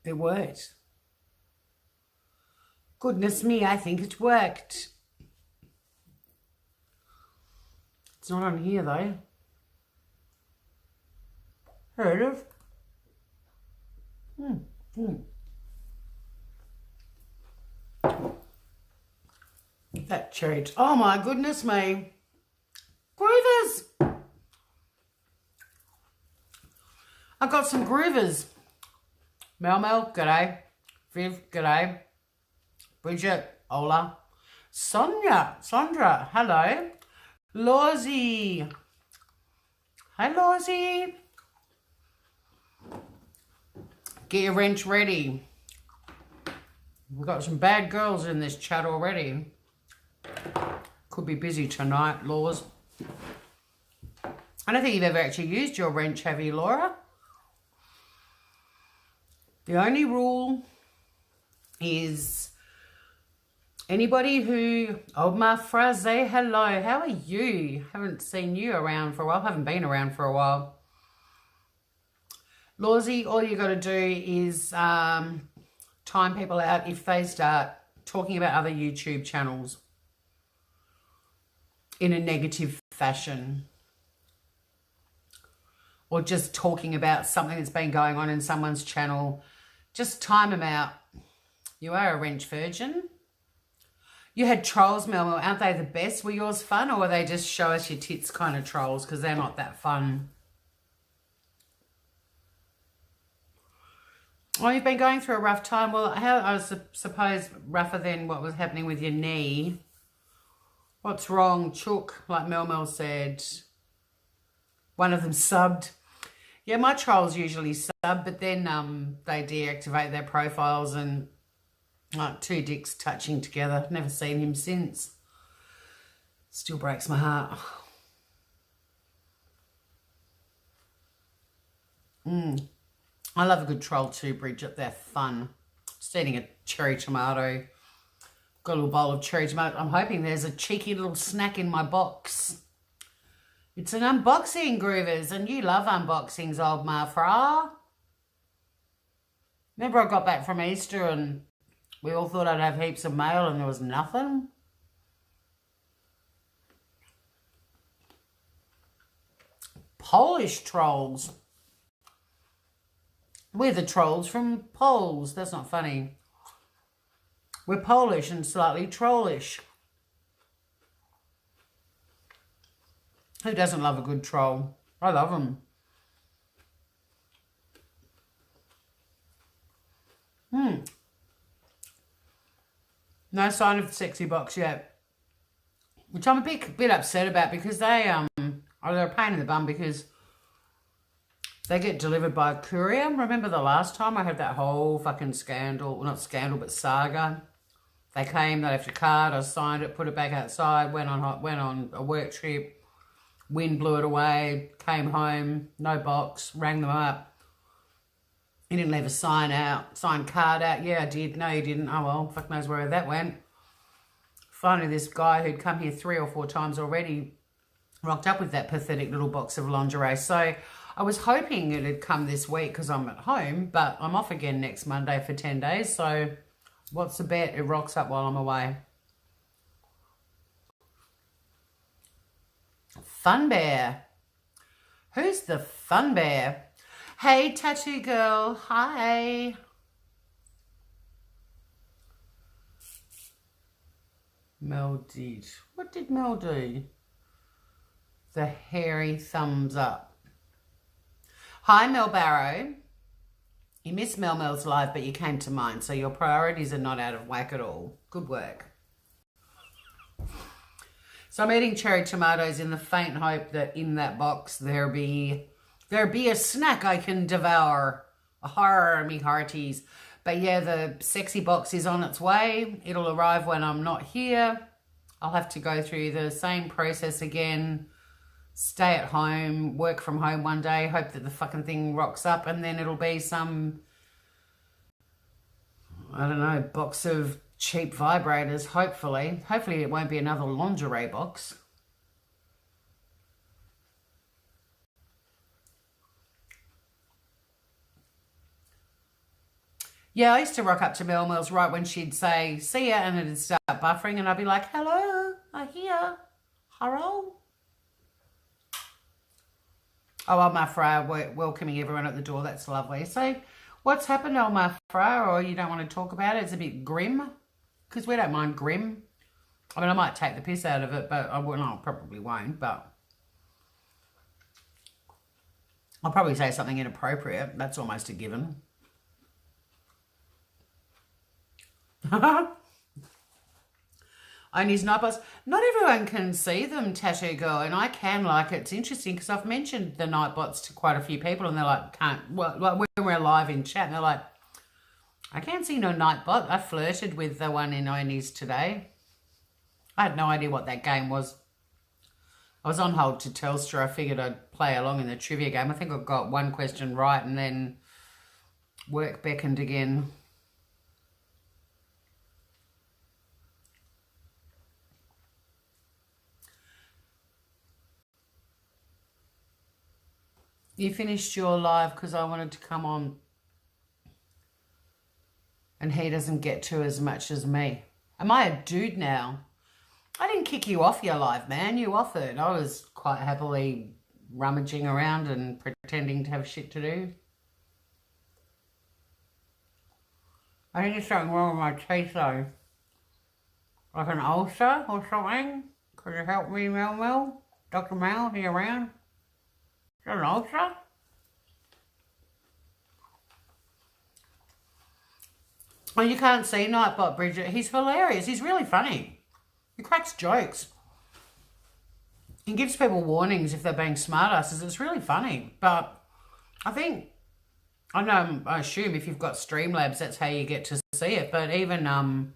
It worked. Goodness me, I think it worked. It's not on here though. Here it is. That cherry. Oh my goodness me. Groovers. I got some groovers. Mel, g'day. Viv, g'day. Bridget, hola. Sandra, hello. Lawsy. Hi, Lawsy. Get your wrench ready. We've got some bad girls in this chat already. Could be busy tonight, Laws. I don't think you've ever actually used your wrench, have you, Laura? The only rule is anybody who... Omar Fraze, hello. How are you? Haven't seen you around for a while. Haven't been around for a while. Lawsy, all you got to do is time people out if they start talking about other YouTube channels in a negative fashion, or just talking about something that's been going on in someone's channel. Just time them out. You are a wrench virgin. You had trolls, Mel. Aren't they the best? Were yours fun, or were they just show us your tits kind of trolls? Because they're not that fun. Oh, you've been going through a rough time. Well, I suppose rougher than what was happening with your knee. What's wrong, Chook? Like Mel said. One of them subbed. Yeah, my trolls usually sub, but then they deactivate their profiles and like two dicks touching together. Never seen him since. Still breaks my heart. I love a good troll too, Bridget. They're fun. Just eating a cherry tomato. Got a little bowl of cherry tomato. I'm hoping there's a cheeky little snack in my box. It's an unboxing, Groovers, and you love unboxings, old Marfra. Remember I got back from Easter and we all thought I'd have heaps of mail and there was nothing? Polish trolls. We're the trolls from Poles. That's not funny. We're Polish and slightly trollish. Who doesn't love a good troll? I love them. No sign of the sexy box yet. Which I'm a bit upset about because they're a pain in the bum because they get delivered by a courier. Remember the last time I had that whole fucking scandal, well, not scandal, but saga. They came, they left a card, I signed it, put it back outside, went on a work trip. Wind blew it away, came home, no box, rang them up. He didn't leave a signed card out. Yeah, I did. No, you didn't. Oh, well, fuck knows where that went. Finally, this guy who'd come here 3 or 4 times already rocked up with that pathetic little box of lingerie. So I was hoping it had come this week because I'm at home, but I'm off again next Monday for 10 days. So what's the bet? It rocks up while I'm away. Fun Bear. Who's the Fun Bear? Hey, Tattoo Girl. Hi. Mel did. What did Mel do? The hairy thumbs up. Hi, Mel Barrow. You missed Mel's live, but you came to mine, so your priorities are not out of whack at all. Good work. So I'm eating cherry tomatoes in the faint hope that in that box there be a snack I can devour. A horror, me hearties. But yeah, the sexy box is on its way. It'll arrive when I'm not here. I'll have to go through the same process again. Stay at home, work from home one day, hope that the fucking thing rocks up, and then it'll be some, I don't know, box of cheap vibrators, hopefully. Hopefully it won't be another lingerie box. Yeah, I used to rock up to Mel Mel's right when she'd say, see ya, and it'd start buffering, and I'd be like, hello, I'm here. Hello. Oh, Oma Freya welcoming everyone at the door. That's lovely. So, what's happened, Oma Freya? Or you don't want to talk about it? It's a bit grim? Because we don't mind grim. I mean, I might take the piss out of it, but I probably won't, but I'll probably say something inappropriate. That's almost a given. Only's night bots. Not everyone can see them, Tattoo Girl, and I can like it. It's interesting because I've mentioned the night bots to quite a few people, and they're like, like when we're live in chat, and they're like, I can't see no night bot. I flirted with the one in Only's today. I had no idea what that game was. I was on hold to Telstra. I figured I'd play along in the trivia game. I think I got one question right, and then work beckoned again. You finished your live because I wanted to come on and he doesn't get to as much as me. Am I a dude now? I didn't kick you off your live, man. You offered. I was quite happily rummaging around and pretending to have shit to do. I think there's something wrong with my teeth though. Like an ulcer or something. Could you help me, Mel? Dr. Mel, are you around? Is that an ulcer? Oh, you can't see Nightbot, Bridget. He's hilarious. He's really funny. He cracks jokes. He gives people warnings if they're being smartasses. It's really funny. But I assume if you've got Streamlabs, that's how you get to see it. But even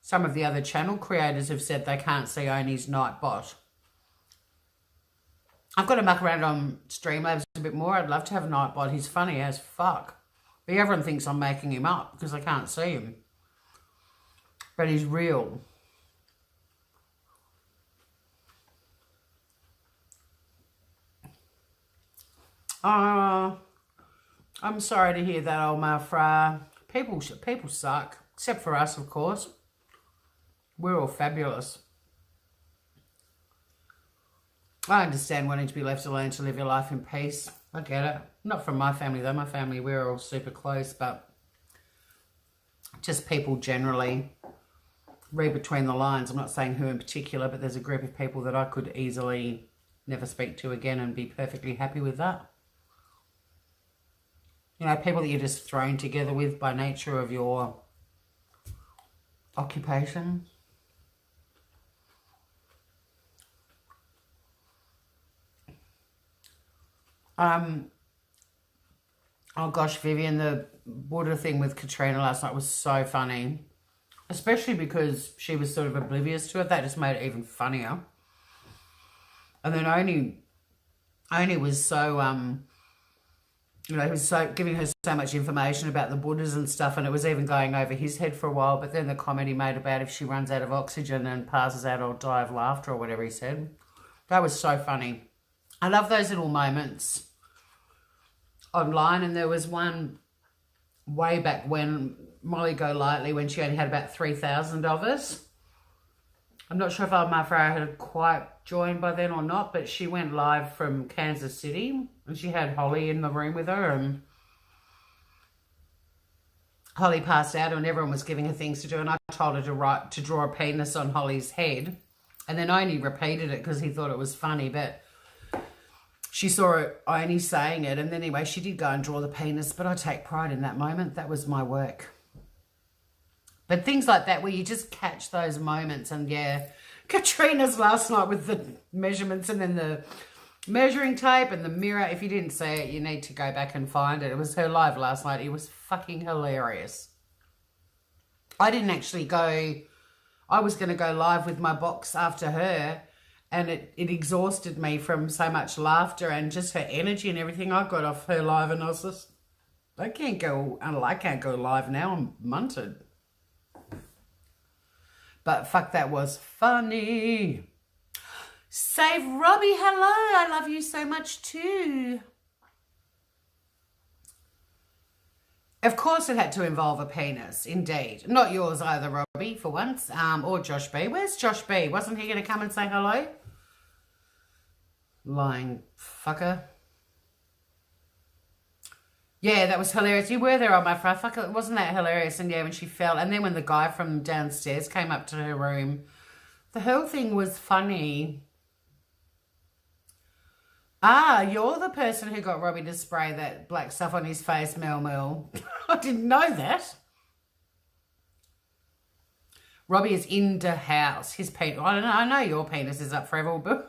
some of the other channel creators have said they can't see Only's Nightbot. I've got to muck around on Streamlabs a bit more. I'd love to have Nightbot. He's funny as fuck. But everyone thinks I'm making him up because I can't see him. But he's real. I'm sorry to hear that, old Mafra. People suck. Except for us, of course. We're all fabulous. I understand wanting to be left alone to live your life in peace. I get it. Not from my family, though. My family, we're all super close, but just people generally read between the lines. I'm not saying who in particular, but there's a group of people that I could easily never speak to again and be perfectly happy with that. You know, people that you're just thrown together with by nature of your occupation. Oh gosh, Vivian, the Buddha thing with Katrina last night was so funny. Especially because she was sort of oblivious to it. That just made it even funnier. And then Oni was so, he was so giving her so much information about the Buddhas and stuff, and it was even going over his head for a while. But then the comment he made about if she runs out of oxygen and passes out or die of laughter or whatever he said. That was so funny. I love those little moments online, and there was one way back when Molly Go Lightly, when she only had about 3,000 of us. I'm not sure if Alma Farah had quite joined by then or not, but she went live from Kansas City, and she had Holly in the room with her, and Holly passed out and everyone was giving her things to do, and I told her to draw a penis on Holly's head, and then Oni repeated it because he thought it was funny, but she saw it, Oni saying it, and then anyway, she did go and draw the penis, but I take pride in that moment. That was my work. But things like that where you just catch those moments, and yeah, Katrina's last night with the measurements and then the measuring tape and the mirror. If you didn't see it, you need to go back and find it. It was her live last night. It was fucking hilarious. I didn't actually go, I was going to go live with my box after her, and it exhausted me from so much laughter and just her energy and everything. I got off her live and I was just, I can't go live now. I'm munted. But fuck, that was funny. Save Robbie, hello. I love you so much too. Of course it had to involve a penis, indeed. Not yours either, Robbie, for once, or Josh B. Where's Josh B? Wasn't he going to come and say hello? Lying fucker. Yeah, that was hilarious. You were there on my front. Fuck, wasn't that hilarious? And yeah, when she fell. And then when the guy from downstairs came up to her room, the whole thing was funny. Ah, you're the person who got Robbie to spray that black stuff on his face, Mel. I didn't know that. Robbie is in the house. His penis. I know your penis is up forever, but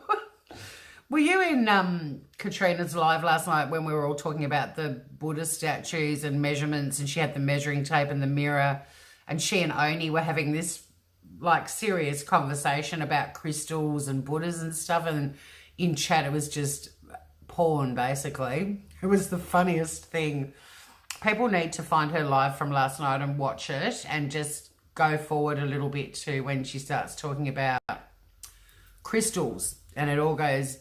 were you in Katrina's live last night when we were all talking about the Buddha statues and measurements, and she had the measuring tape and the mirror, and she and Oni were having this like serious conversation about crystals and Buddhas and stuff, and in chat it was just porn basically. It was the funniest thing. People need to find her live from last night and watch it and just go forward a little bit to when she starts talking about crystals, and it all goes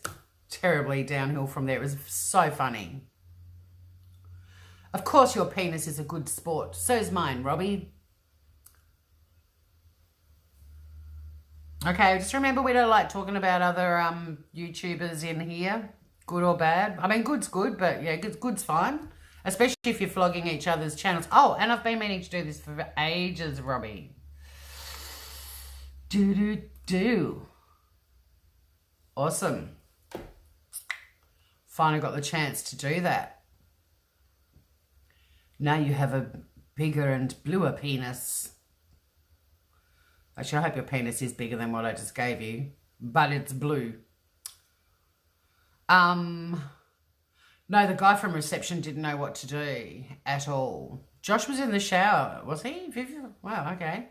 terribly downhill from there. It was so funny. Of course your penis is a good sport. So is mine, Robbie. Okay, just remember we don't like talking about other YouTubers in here, good or bad. I mean, good's good, but yeah, good's fine. Especially if you're flogging each other's channels. Oh, and I've been meaning to do this for ages, Robbie. Do. Awesome. Finally got the chance to do that. Now you have a bigger and bluer penis. Actually, I hope your penis is bigger than what I just gave you, but it's blue. No, the guy from reception didn't know what to do at all. Josh was in the shower, was he? Wow, okay.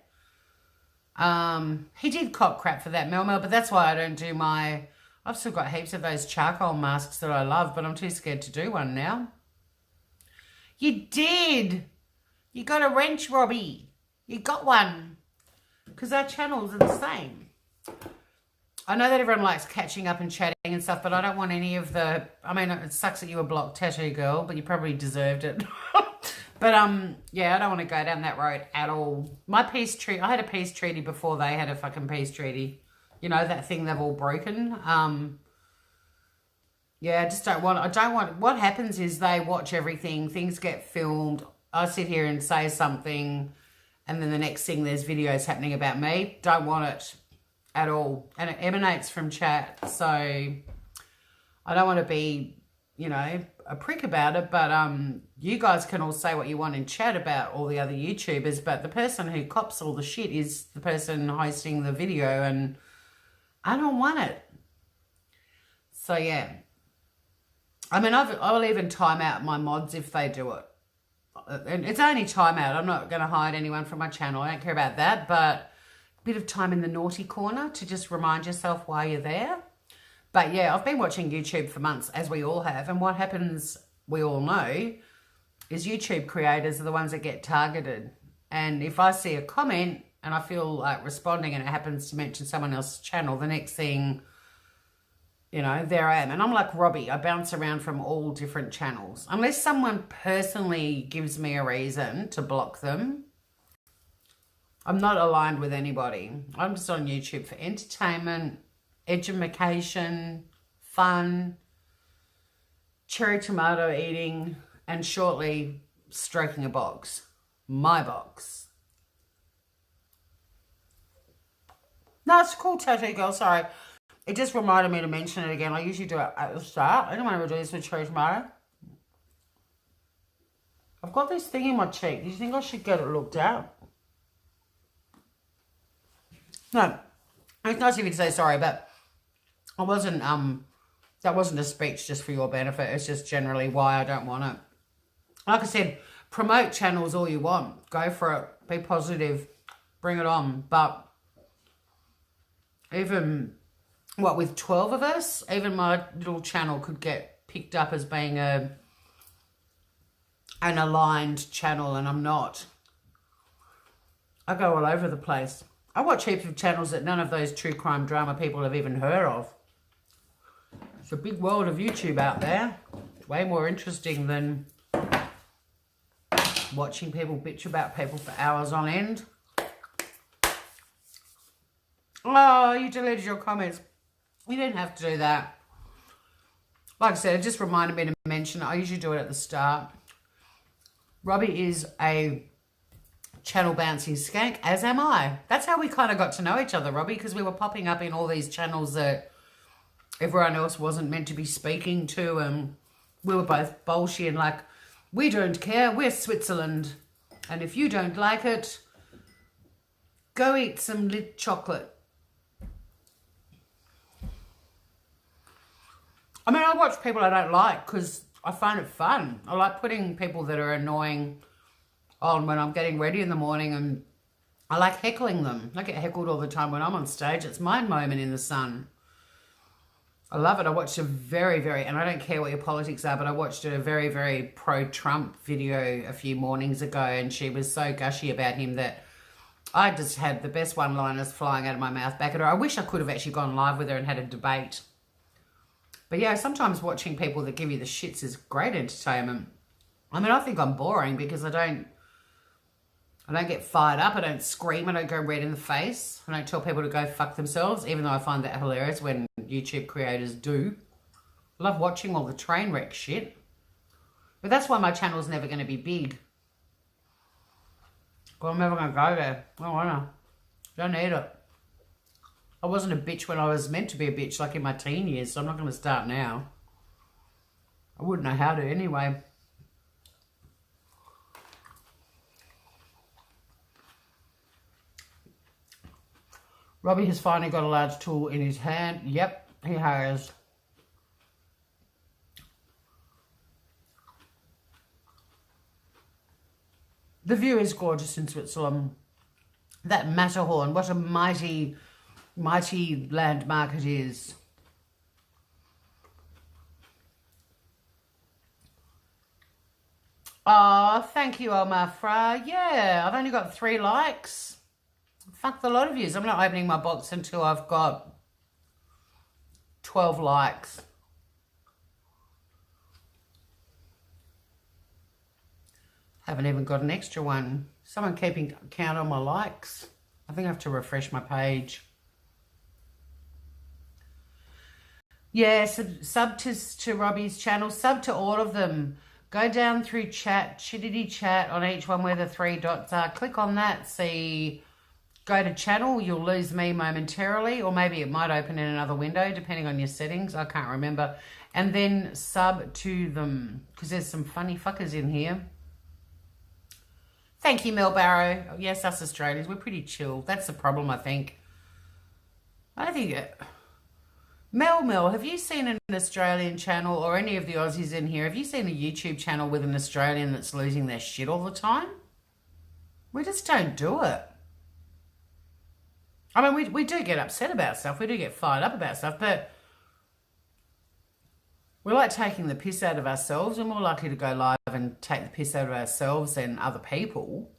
He did cop crap for that, Mel, but that's why I don't do my... I've still got heaps of those charcoal masks that I love, but I'm too scared to do one now. You did! You got a wrench, Robbie. You got one. Because our channels are the same. I know that everyone likes catching up and chatting and stuff, but I don't want any of the... I mean, it sucks that you were blocked, tattoo girl, but you probably deserved it. But, yeah, I don't want to go down that road at all. My peace treaty... I had a peace treaty before they had a fucking peace treaty. You know, that thing they've all broken. Yeah, I just don't want... I don't want... What happens is they watch everything. Things get filmed. I sit here and say something, and then the next thing there's videos happening about me. Don't want it at all. And it emanates from chat, so I don't want to be, you know, a prick about it, but you guys can all say what you want in chat about all the other YouTubers, but the person who cops all the shit is the person hosting the video, and I don't want it. So yeah, I mean, I'll even time out my mods if they do it. And it's only time out. I'm not going to hide anyone from my channel. I don't care about that, but a bit of time in the naughty corner to just remind yourself why you're there. But yeah, I've been watching YouTube for months, as we all have. And what happens, we all know, is YouTube creators are the ones that get targeted. And if I see a comment and I feel like responding and it happens to mention someone else's channel, the next thing, you know, there I am. And I'm like Robbie. I bounce around from all different channels. Unless someone personally gives me a reason to block them, I'm not aligned with anybody. I'm just on YouTube for entertainment, education, fun, cherry tomato eating, and shortly stroking a box. My box. No, it's cool, tattoo girl. Sorry. It just reminded me to mention it again. I usually do it at the start. I don't want to do this with cherry tomato. I've got this thing in my cheek. Do you think I should get it looked at? No. It's nice of you to say sorry, but I wasn't, that wasn't a speech just for your benefit. It's just generally why I don't want it. Like I said, promote channels all you want. Go for it. Be positive. Bring it on. But even... what, with 12 of us, even my little channel could get picked up as being an aligned channel, and I'm not. I go all over the place. I watch heaps of channels that none of those true crime drama people have even heard of. It's a big world of YouTube out there. Way more interesting than watching people bitch about people for hours on end. Oh, you deleted your comments. You didn't have to do that. Like I said, it just reminded me to mention, I usually do it at the start. Robbie is a channel bouncing skank, as am I. That's how we kind of got to know each other, Robbie, because we were popping up in all these channels that everyone else wasn't meant to be speaking to, and we were both bullshitting like, we don't care, we're Switzerland, and if you don't like it, go eat some lit chocolate. I mean, I watch people I don't like because I find it fun. I like putting people that are annoying on when I'm getting ready in the morning, and I like heckling them. I get heckled all the time when I'm on stage. It's my moment in the sun. I love it. I watched a very, and I don't care what your politics are, but I watched a very, very pro-Trump video a few mornings ago, and she was so gushy about him that I just had the best one-liners flying out of my mouth back at her. I wish I could have actually gone live with her and had a debate. But yeah, sometimes watching people that give you the shits is great entertainment. I mean, I think I'm boring because I don't get fired up. I don't scream. I don't go red in the face. I don't tell people to go fuck themselves, even though I find that hilarious when YouTube creators do. I love watching all the train wreck shit. But that's why my channel's never going to be big. Well, I'm never going to go there. I don't want to. Don't need it. I wasn't a bitch when I was meant to be a bitch, like in my teen years, so I'm not going to start now. I wouldn't know how to anyway. Robbie has finally got a large tool in his hand. Yep, he has. The view is gorgeous in Switzerland. That Matterhorn, what a mighty landmark it is. Oh, thank you, Omar Fra. Yeah, I've only got 3 likes. Fuck the lot of yous. I'm not opening my box until I've got 12 likes. Haven't even got an extra one. Someone keeping count on my likes. I think I have to refresh my page. Yeah, sub to Robbie's channel. Sub to all of them. Go down through chat, Chitty chat on each one where the 3 dots are. Click on that. See, go to channel. You'll lose me momentarily, or maybe it might open in another window depending on your settings. I can't remember. And then sub to them because there's some funny fuckers in here. Thank you, Mel Barrow. Yes, us Australians, we're pretty chill. That's the problem, I think. I don't think it... Mel, have you seen an Australian channel, or any of the Aussies in here, have you seen a YouTube channel with an Australian that's losing their shit all the time? We just don't do it. I mean, we do get upset about stuff. We do get fired up about stuff, but we like taking the piss out of ourselves. We're more likely to go live and take the piss out of ourselves than other people.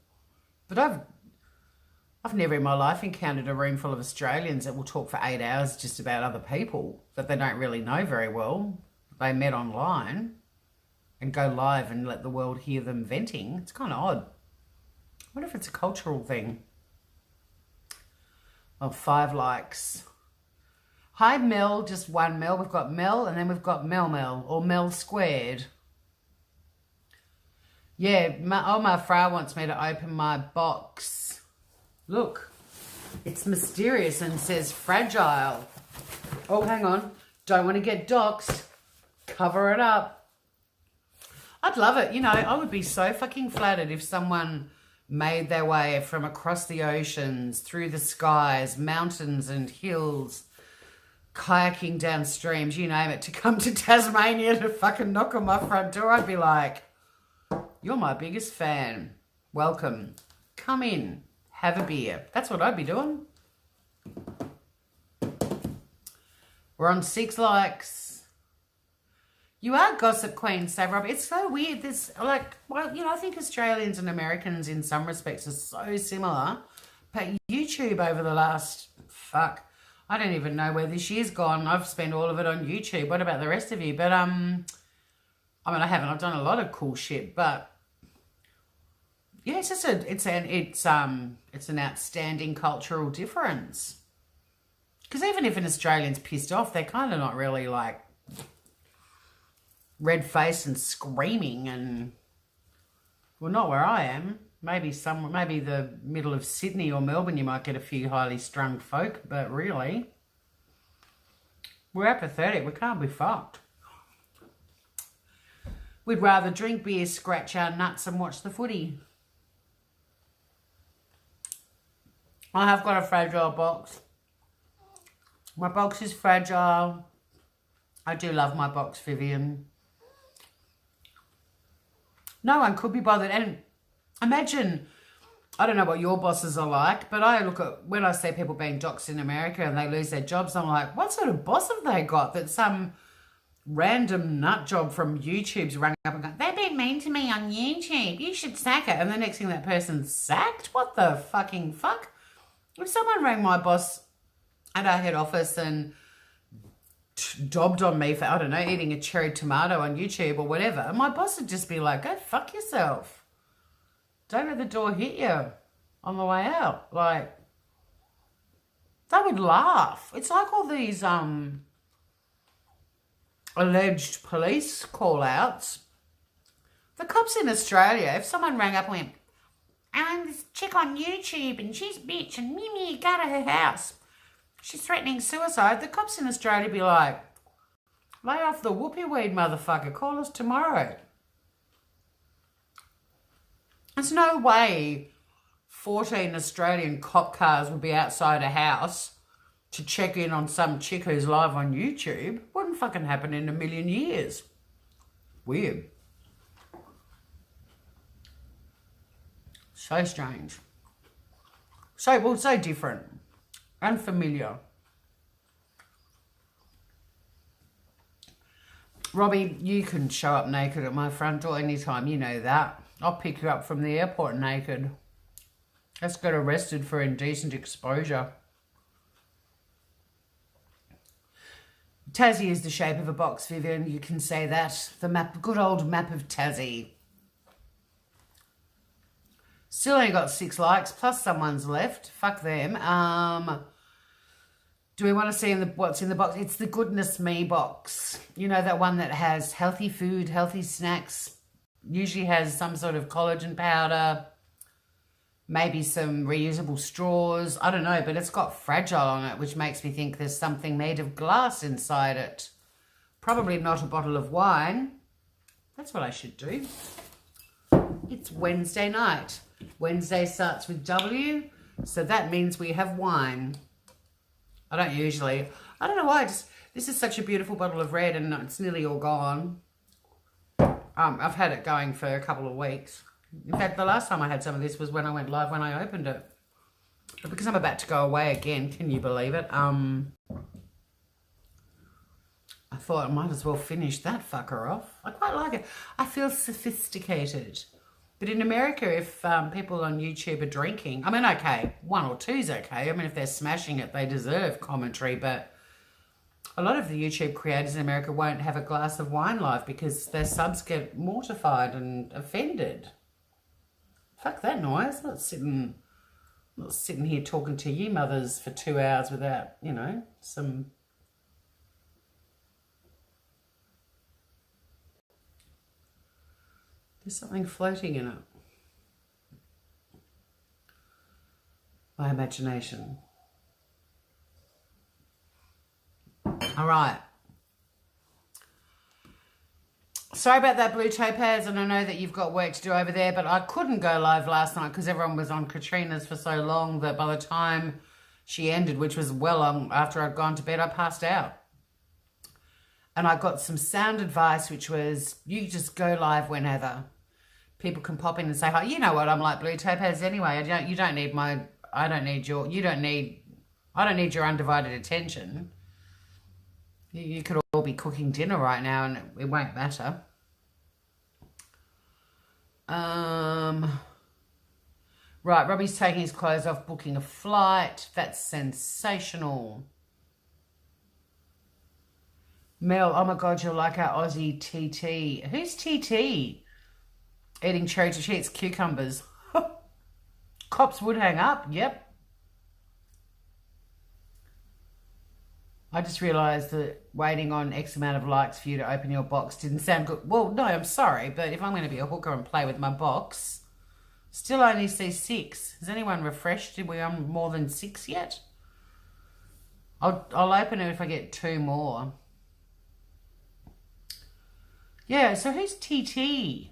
But I've never in my life encountered a room full of Australians that will talk for 8 hours just about other people that they don't really know very well. They met online and go live and let the world hear them venting. It's kind of odd. I wonder if it's a cultural thing. Oh, 5 likes. Hi, Mel. Just one Mel. We've got Mel, and then we've got Mel, or Mel squared. Yeah, Omar Fra wants me to open my box. Look, it's mysterious and says fragile. Oh, hang on. Don't want to get doxxed. Cover it up. I'd love it. You know, I would be so fucking flattered if someone made their way from across the oceans, through the skies, mountains and hills, kayaking down streams, you name it, to come to Tasmania to fucking knock on my front door. I'd be like, you're my biggest fan. Welcome. Come in. Have a beer. That's what I'd be doing. We're on 6 likes. You are Gossip Queen, say Rob. It's so weird. This, like, well, you know, I think Australians and Americans in some respects are so similar. But YouTube over the last, I don't even know where this year's gone. I've spent all of it on YouTube. What about the rest of you? But, I mean, I haven't. I've done a lot of cool shit, but yeah, it's just it's an outstanding cultural difference. Because even if an Australian's pissed off, they're kind of not really like red-faced and screaming and, well, not where I am. Maybe the middle of Sydney or Melbourne you might get a few highly strung folk, but really, we're apathetic. We can't be fucked. We'd rather drink beer, scratch our nuts and watch the footy. I have got a fragile box. My box is fragile. I do love my box, Vivian. No one could be bothered. And imagine, I don't know what your bosses are like, but I look at, when I see people being doxxed in America and they lose their jobs, I'm like, what sort of boss have they got that some random nut job from YouTube's rang up and gone, they've been mean to me on YouTube, you should sack it. And the next thing that person's sacked? What the fucking fuck? If someone rang my boss at our head office and dobbed on me for, I don't know, eating a cherry tomato on YouTube or whatever, my boss would just be like, go fuck yourself. Don't let the door hit you on the way out. Like, they would laugh. It's like all these alleged police call-outs. The cops in Australia, if someone rang up and went, this chick on YouTube and she's a bitch and Mimi got to her house, she's threatening suicide, the cops in Australia be like, lay off the whoopee weed, motherfucker, call us tomorrow. There's no way 14 Australian cop cars would be outside a house to check in on some chick who's live on YouTube. Wouldn't fucking happen in a million years. Weird. So strange. So different. Unfamiliar. Robbie, you can show up naked at my front door anytime, you know that. I'll pick you up from the airport naked. Let's get arrested for indecent exposure. Tassie is the shape of a box, Vivian. You can say that. The map, good old map of Tassie. Still only got 6 likes, plus someone's left. Fuck them. Do we want to see what's in the box? It's the Goodness Me box. You know, that one that has healthy food, healthy snacks. Usually has some sort of collagen powder. Maybe some reusable straws. I don't know, but it's got fragile on it, which makes me think there's something made of glass inside it. Probably not a bottle of wine. That's what I should do. It's Wednesday night. Wednesday starts with W, so that means we have wine. I don't know why, this is such a beautiful bottle of red and it's nearly all gone. I've had it going for a couple of weeks. In fact, the last time I had some of this was when I went live when I opened it. But because I'm about to go away again, can you believe it? I thought I might as well finish that fucker off. I quite like it. I feel sophisticated. But in America, if people on YouTube are drinking, I mean, okay, 1 or 2's okay. I mean, if they're smashing it, they deserve commentary. But a lot of the YouTube creators in America won't have a glass of wine live because their subs get mortified and offended. Fuck that noise. Not sitting here talking to you mothers for 2 hours without, you know, some... There's something floating in it. My imagination. All right. Sorry about that, Blue Topaz, and I know that you've got work to do over there, but I couldn't go live last night because everyone was on Katrina's for so long that by the time she ended, which was well after I'd gone to bed, I passed out. And I got some sound advice, which was, you just go live whenever. People can pop in and say hi. You know what I'm like, Blue Topaz, anyway. I don't need your undivided attention. You could all be cooking dinner right now and it won't matter. Right, Robbie's taking his clothes off, booking a flight. That's sensational. Mel, oh my God, you're like our Aussie TT. Who's TT? Eating cherry to cheats cucumbers. Cops would hang up, yep. I just realised that waiting on X amount of likes for you to open your box didn't sound good. Well, no, I'm sorry, but if I'm going to be a hooker and play with my box, still only see 6. Has anyone refreshed? Did we on more than 6 yet? I'll open it if I get 2 more. Yeah, so who's TT?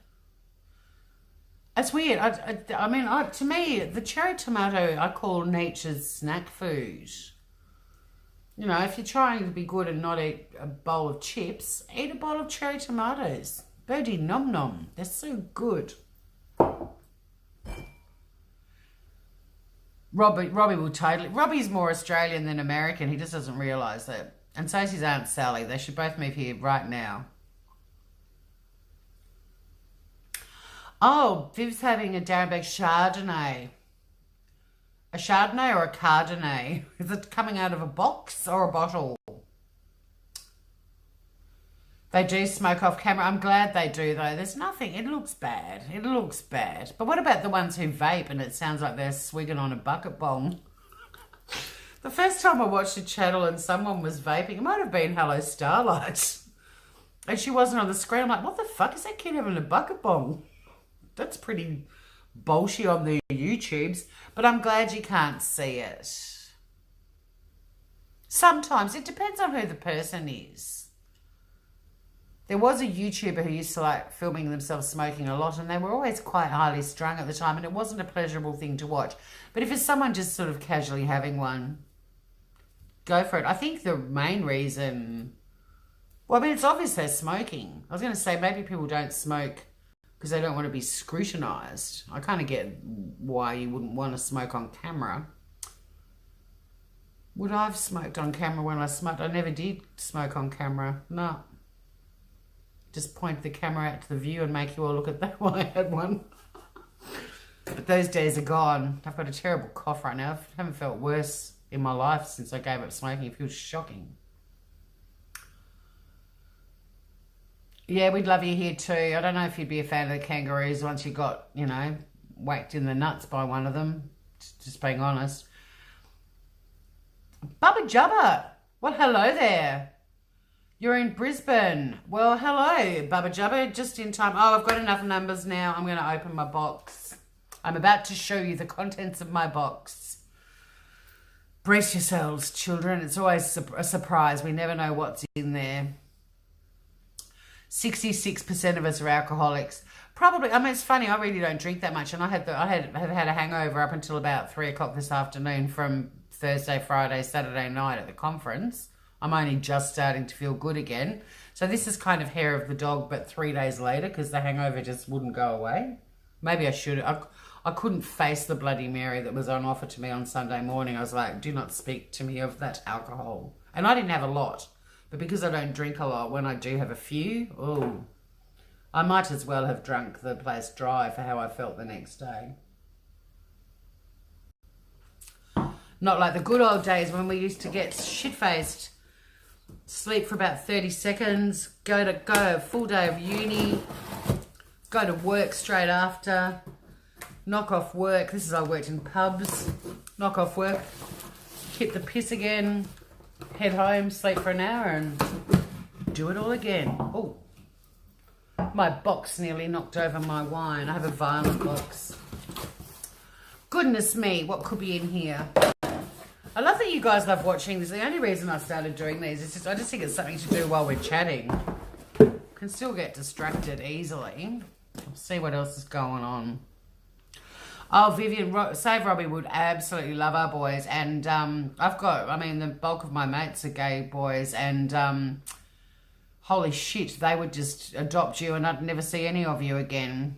That's weird. I mean, to me, the cherry tomato I call nature's snack food. You know, if you're trying to be good and not eat a bowl of chips, eat a bowl of cherry tomatoes. Birdie nom nom. They're so good. Robbie will totally... Robbie's more Australian than American. He just doesn't realise it. And so's his Aunt Sally. They should both move here right now. Oh, Viv's having a Darrenbeck Chardonnay. A Chardonnay or a Cardonnay? Is it coming out of a box or a bottle? They do smoke off camera. I'm glad they do, though. There's nothing. It looks bad. It looks bad. But what about the ones who vape and it sounds like they're swigging on a bucket bong? The first time I watched a channel and someone was vaping, it might have been Hello Starlight. And she wasn't on the screen. I'm like, what the fuck is that kid having a bucket bong? That's pretty bullshit on the YouTubes. But I'm glad you can't see it. Sometimes. It depends on who the person is. There was a YouTuber who used to like filming themselves smoking a lot, and they were always quite highly strung at the time, and it wasn't a pleasurable thing to watch. But if it's someone just sort of casually having one, go for it. I think the main reason... Well, I mean, it's obvious they're smoking. I was going to say maybe people don't smoke because they don't want to be scrutinised. I kind of get why you wouldn't want to smoke on camera. Would I have smoked on camera when I smoked? I never did smoke on camera. No. Just point the camera out to the view and make you all look at that while I had one. But those days are gone. I've got a terrible cough right now. I haven't felt worse in my life since I gave up smoking. It feels shocking. Yeah, we'd love you here too. I don't know if you'd be a fan of the kangaroos once you got, you know, whacked in the nuts by one of them. Just being honest. Bubba Jubba. Well, hello there. You're in Brisbane. Well, hello, Bubba Jubba. Just in time. Oh, I've got enough numbers now. I'm going to open my box. I'm about to show you the contents of my box. Brace yourselves, children. It's always a surprise. We never know what's in there. 66% of us are alcoholics. Probably, I mean, it's funny, I really don't drink that much, and I have had a hangover up until about 3 o'clock this afternoon from Thursday, Friday, Saturday night at the conference. I'm only just starting to feel good again. So this is kind of hair of the dog, but 3 days later, because the hangover just wouldn't go away. Maybe I should. I couldn't face the Bloody Mary that was on offer to me on Sunday morning. I was like, do not speak to me of that alcohol. And I didn't have a lot. But because I don't drink a lot, when I do have a few, oh, I might as well have drunk the place dry for how I felt the next day. Not like the good old days when we used to get shit-faced, sleep for about 30 seconds, go a full day of uni, go to work straight after, knock off work. This is I worked in pubs. Knock off work, hit the piss again, head home, sleep for an hour, and do it all again. Oh, my box nearly knocked over my wine. I have a violent box. Goodness me, what could be in here? I love that you guys love watching this. The only reason I started doing these is just I just think it's something to do while we're chatting. Can still get distracted easily. Let's see what else is going on. Oh, Vivian, Save Robbie would absolutely love our boys. And the bulk of my mates are gay boys. And holy shit, they would just adopt you and I'd never see any of you again.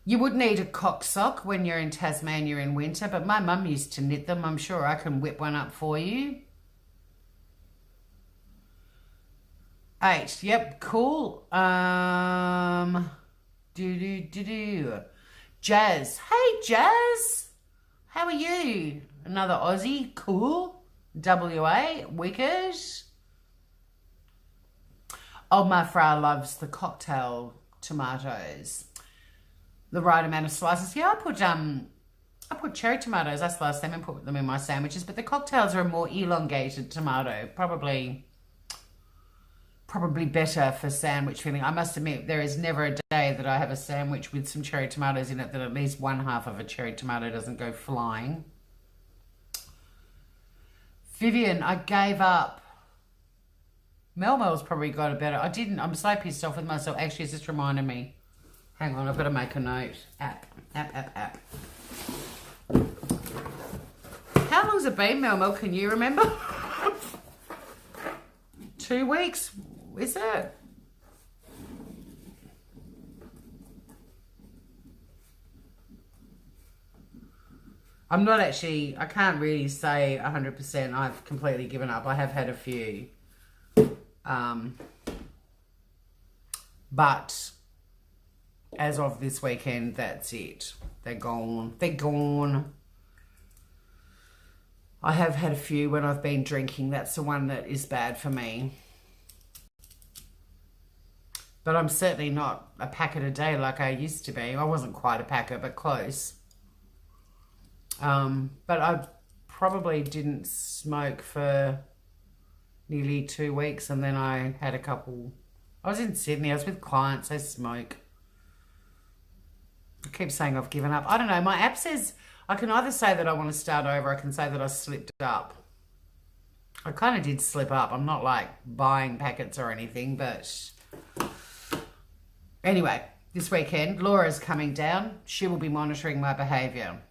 You would need a cock sock when you're in Tasmania in winter, but my mum used to knit them. I'm sure I can whip one up for you. 8, yep, cool. Jazz. Hey, Jazz. How are you? Another Aussie. Cool. WA. Wicked. Old my fra loves the cocktail tomatoes. the right amount of slices. Yeah, I put cherry tomatoes. I slice them and put them in my sandwiches. But the cocktails are a more elongated tomato, probably better for sandwich filling. I must admit, there is never a day that I have a sandwich with some cherry tomatoes in it that at least one half of a cherry tomato doesn't go flying. Vivian, I gave up. Mel's probably got it better. I didn't. I'm so pissed off with myself. Actually, it's just reminded me. Hang on, I've got to make a note. App. How long's it been, Mel? Can you remember? 2 weeks? Is it? I'm not actually, I can't really say 100%. I've completely given up. I have had a few. But as of this weekend, that's it. They're gone. They're gone. I have had a few when I've been drinking. That's the one that is bad for me. But I'm certainly not a packet a day like I used to be. I wasn't quite a packet, but close. But I probably didn't smoke for nearly 2 weeks, and then I had a couple. I was in Sydney. I was with clients. They smoke. I keep saying I've given up. I don't know. My app says I can either say that I want to start over. I can say that I slipped up. I kind of did slip up. I'm not like buying packets or anything, but anyway, this weekend, Laura's coming down. She will be monitoring my behaviour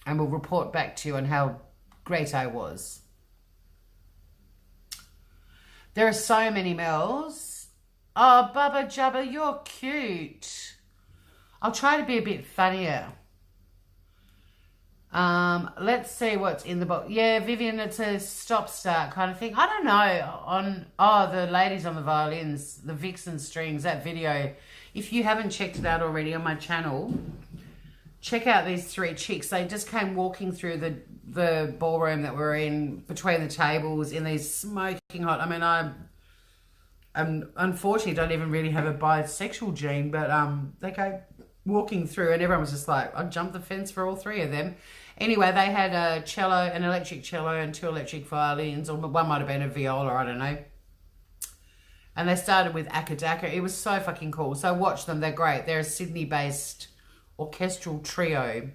and will report back to you on how great I was. There are so many Mels. Oh, Bubba Jubba, you're cute. I'll try to be a bit funnier. Let's see what's in the box. Yeah, Vivian, it's a stop-start kind of thing. I don't know. The ladies on the violins, the Vixen strings, that video. If you haven't checked it out already on my channel, check out these 3 chicks. They just came walking through the ballroom that we're in, between the tables, in these smoking hot. I mean, I unfortunately don't even really have a bisexual gene, but they go walking through and everyone was just like, I jumped the fence for all 3 of them. Anyway, they had a cello, an electric cello and 2 electric violins, or one might have been a viola, I don't know. And they started with Akadaka. It was so fucking cool. So watch them, they're great. They're a Sydney-based orchestral trio.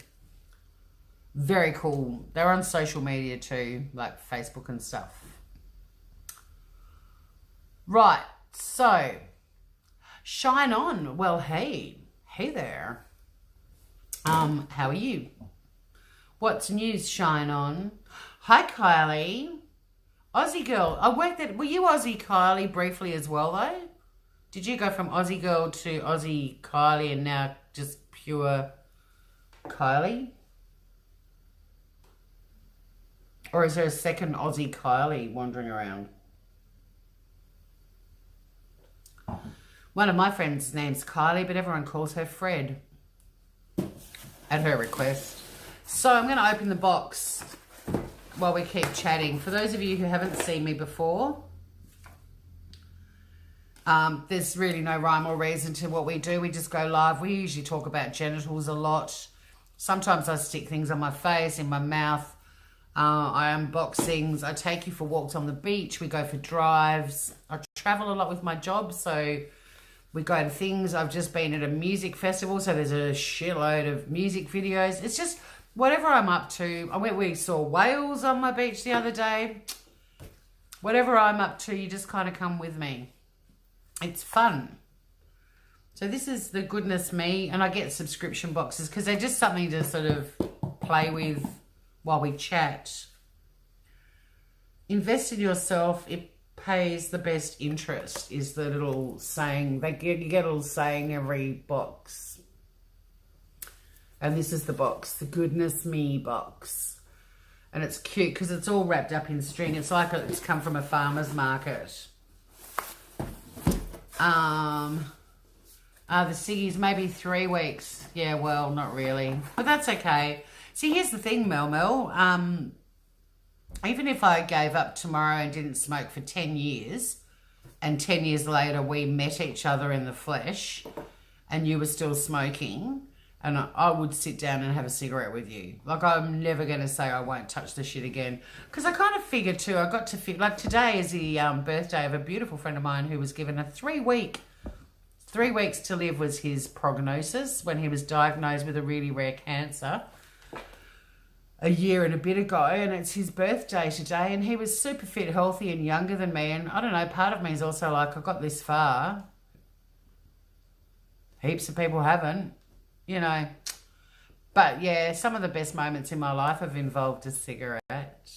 Very cool. They're on social media too, like Facebook and stuff. Right, so Shine On. Well, hey there. How are you? What's news, Shine On? Hi, Kylie. Aussie girl. Were you Aussie Kylie briefly as well, though? Did you go from Aussie girl to Aussie Kylie and now just pure Kylie? Or is there a second Aussie Kylie wandering around? One of my friends' name's Kylie, but everyone calls her Fred at her request. So I'm going to open the box while we keep chatting. For those of you who haven't seen me before, there's really no rhyme or reason to what we do. We just go live. We usually talk about genitals a lot. Sometimes I stick things on my face, in my mouth. I unbox things. I take you for walks on the beach. We go for drives. I travel a lot with my job, so we go to things. I've just been at a music festival, so there's a shitload of music videos. It's just whatever I'm up to. We saw whales on my beach the other day. Whatever I'm up to, you just kind of come with me. It's fun. So this is the Goodness Me, and I get subscription boxes because they're just something to sort of play with while we chat. Invest in yourself. It pays the best interest is the little saying. You get a little saying every box. And this is the box, the Goodness Me box. And it's cute because it's all wrapped up in string. It's like it's come from a farmer's market. The ciggies, maybe 3 weeks. Yeah, well, not really. But that's okay. See, here's the thing, Mel. Even if I gave up tomorrow and didn't smoke for 10 years, and 10 years later we met each other in the flesh, and you were still smoking, And I would sit down and have a cigarette with you. Like, I'm never going to say I won't touch the shit again. Because I kind of figured too, I got to feel, like today is the birthday of a beautiful friend of mine who was given a 3 weeks to live was his prognosis when he was diagnosed with a really rare cancer a year and a bit ago. And it's his birthday today. And he was super fit, healthy and younger than me. And I don't know, part of me is also like, I got this far. Heaps of people haven't. You know, but yeah, some of the best moments in my life have involved a cigarette.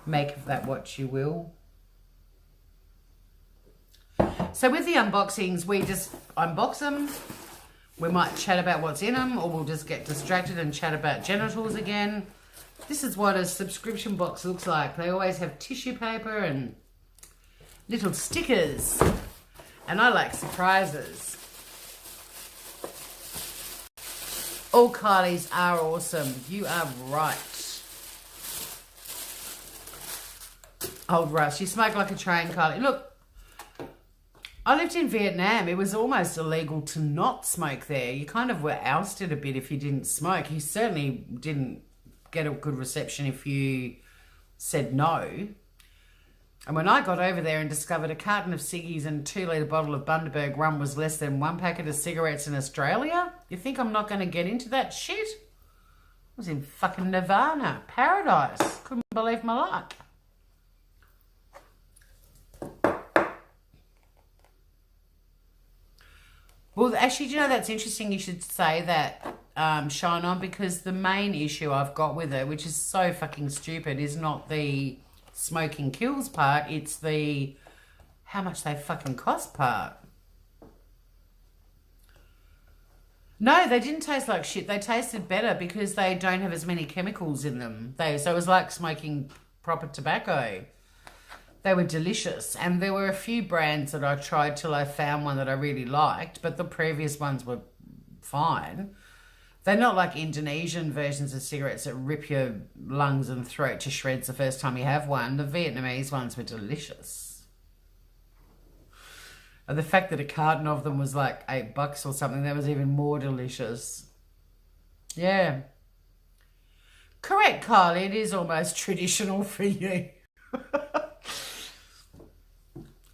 Make of that what you will. So with the unboxings, we just unbox them. We might chat about what's in them, or we'll just get distracted and chat about genitals again. This is what a subscription box looks like. They always have tissue paper and little stickers. And I like surprises. All Kylies are awesome. You are right. Old Russ, you smoke like a train, Kylie. Look, I lived in Vietnam. It was almost illegal to not smoke there. You kind of were ousted a bit if you didn't smoke. You certainly didn't get a good reception if you said no. And when I got over there and discovered a carton of ciggies and a 2-litre bottle of Bundaberg rum was less than 1 packet of cigarettes in Australia, you think I'm not going to get into that shit? I was in fucking Nirvana, paradise. Couldn't believe my luck. Well, actually, do you know, that's interesting you should say that, Shine On, because the main issue I've got with it, which is so fucking stupid, is not the smoking kills part, it's the how much they fucking cost part. No, they didn't taste like shit. They tasted better because they don't have as many chemicals in them. So it was like smoking proper tobacco. They were delicious. And there were a few brands that I tried till I found one that I really liked, but the previous ones were fine. They're not like Indonesian versions of cigarettes that rip your lungs and throat to shreds the first time you have one. The Vietnamese ones were delicious. And the fact that a carton of them was like $8 or something, that was even more delicious. Yeah. Correct, Kylie. It is almost traditional for you.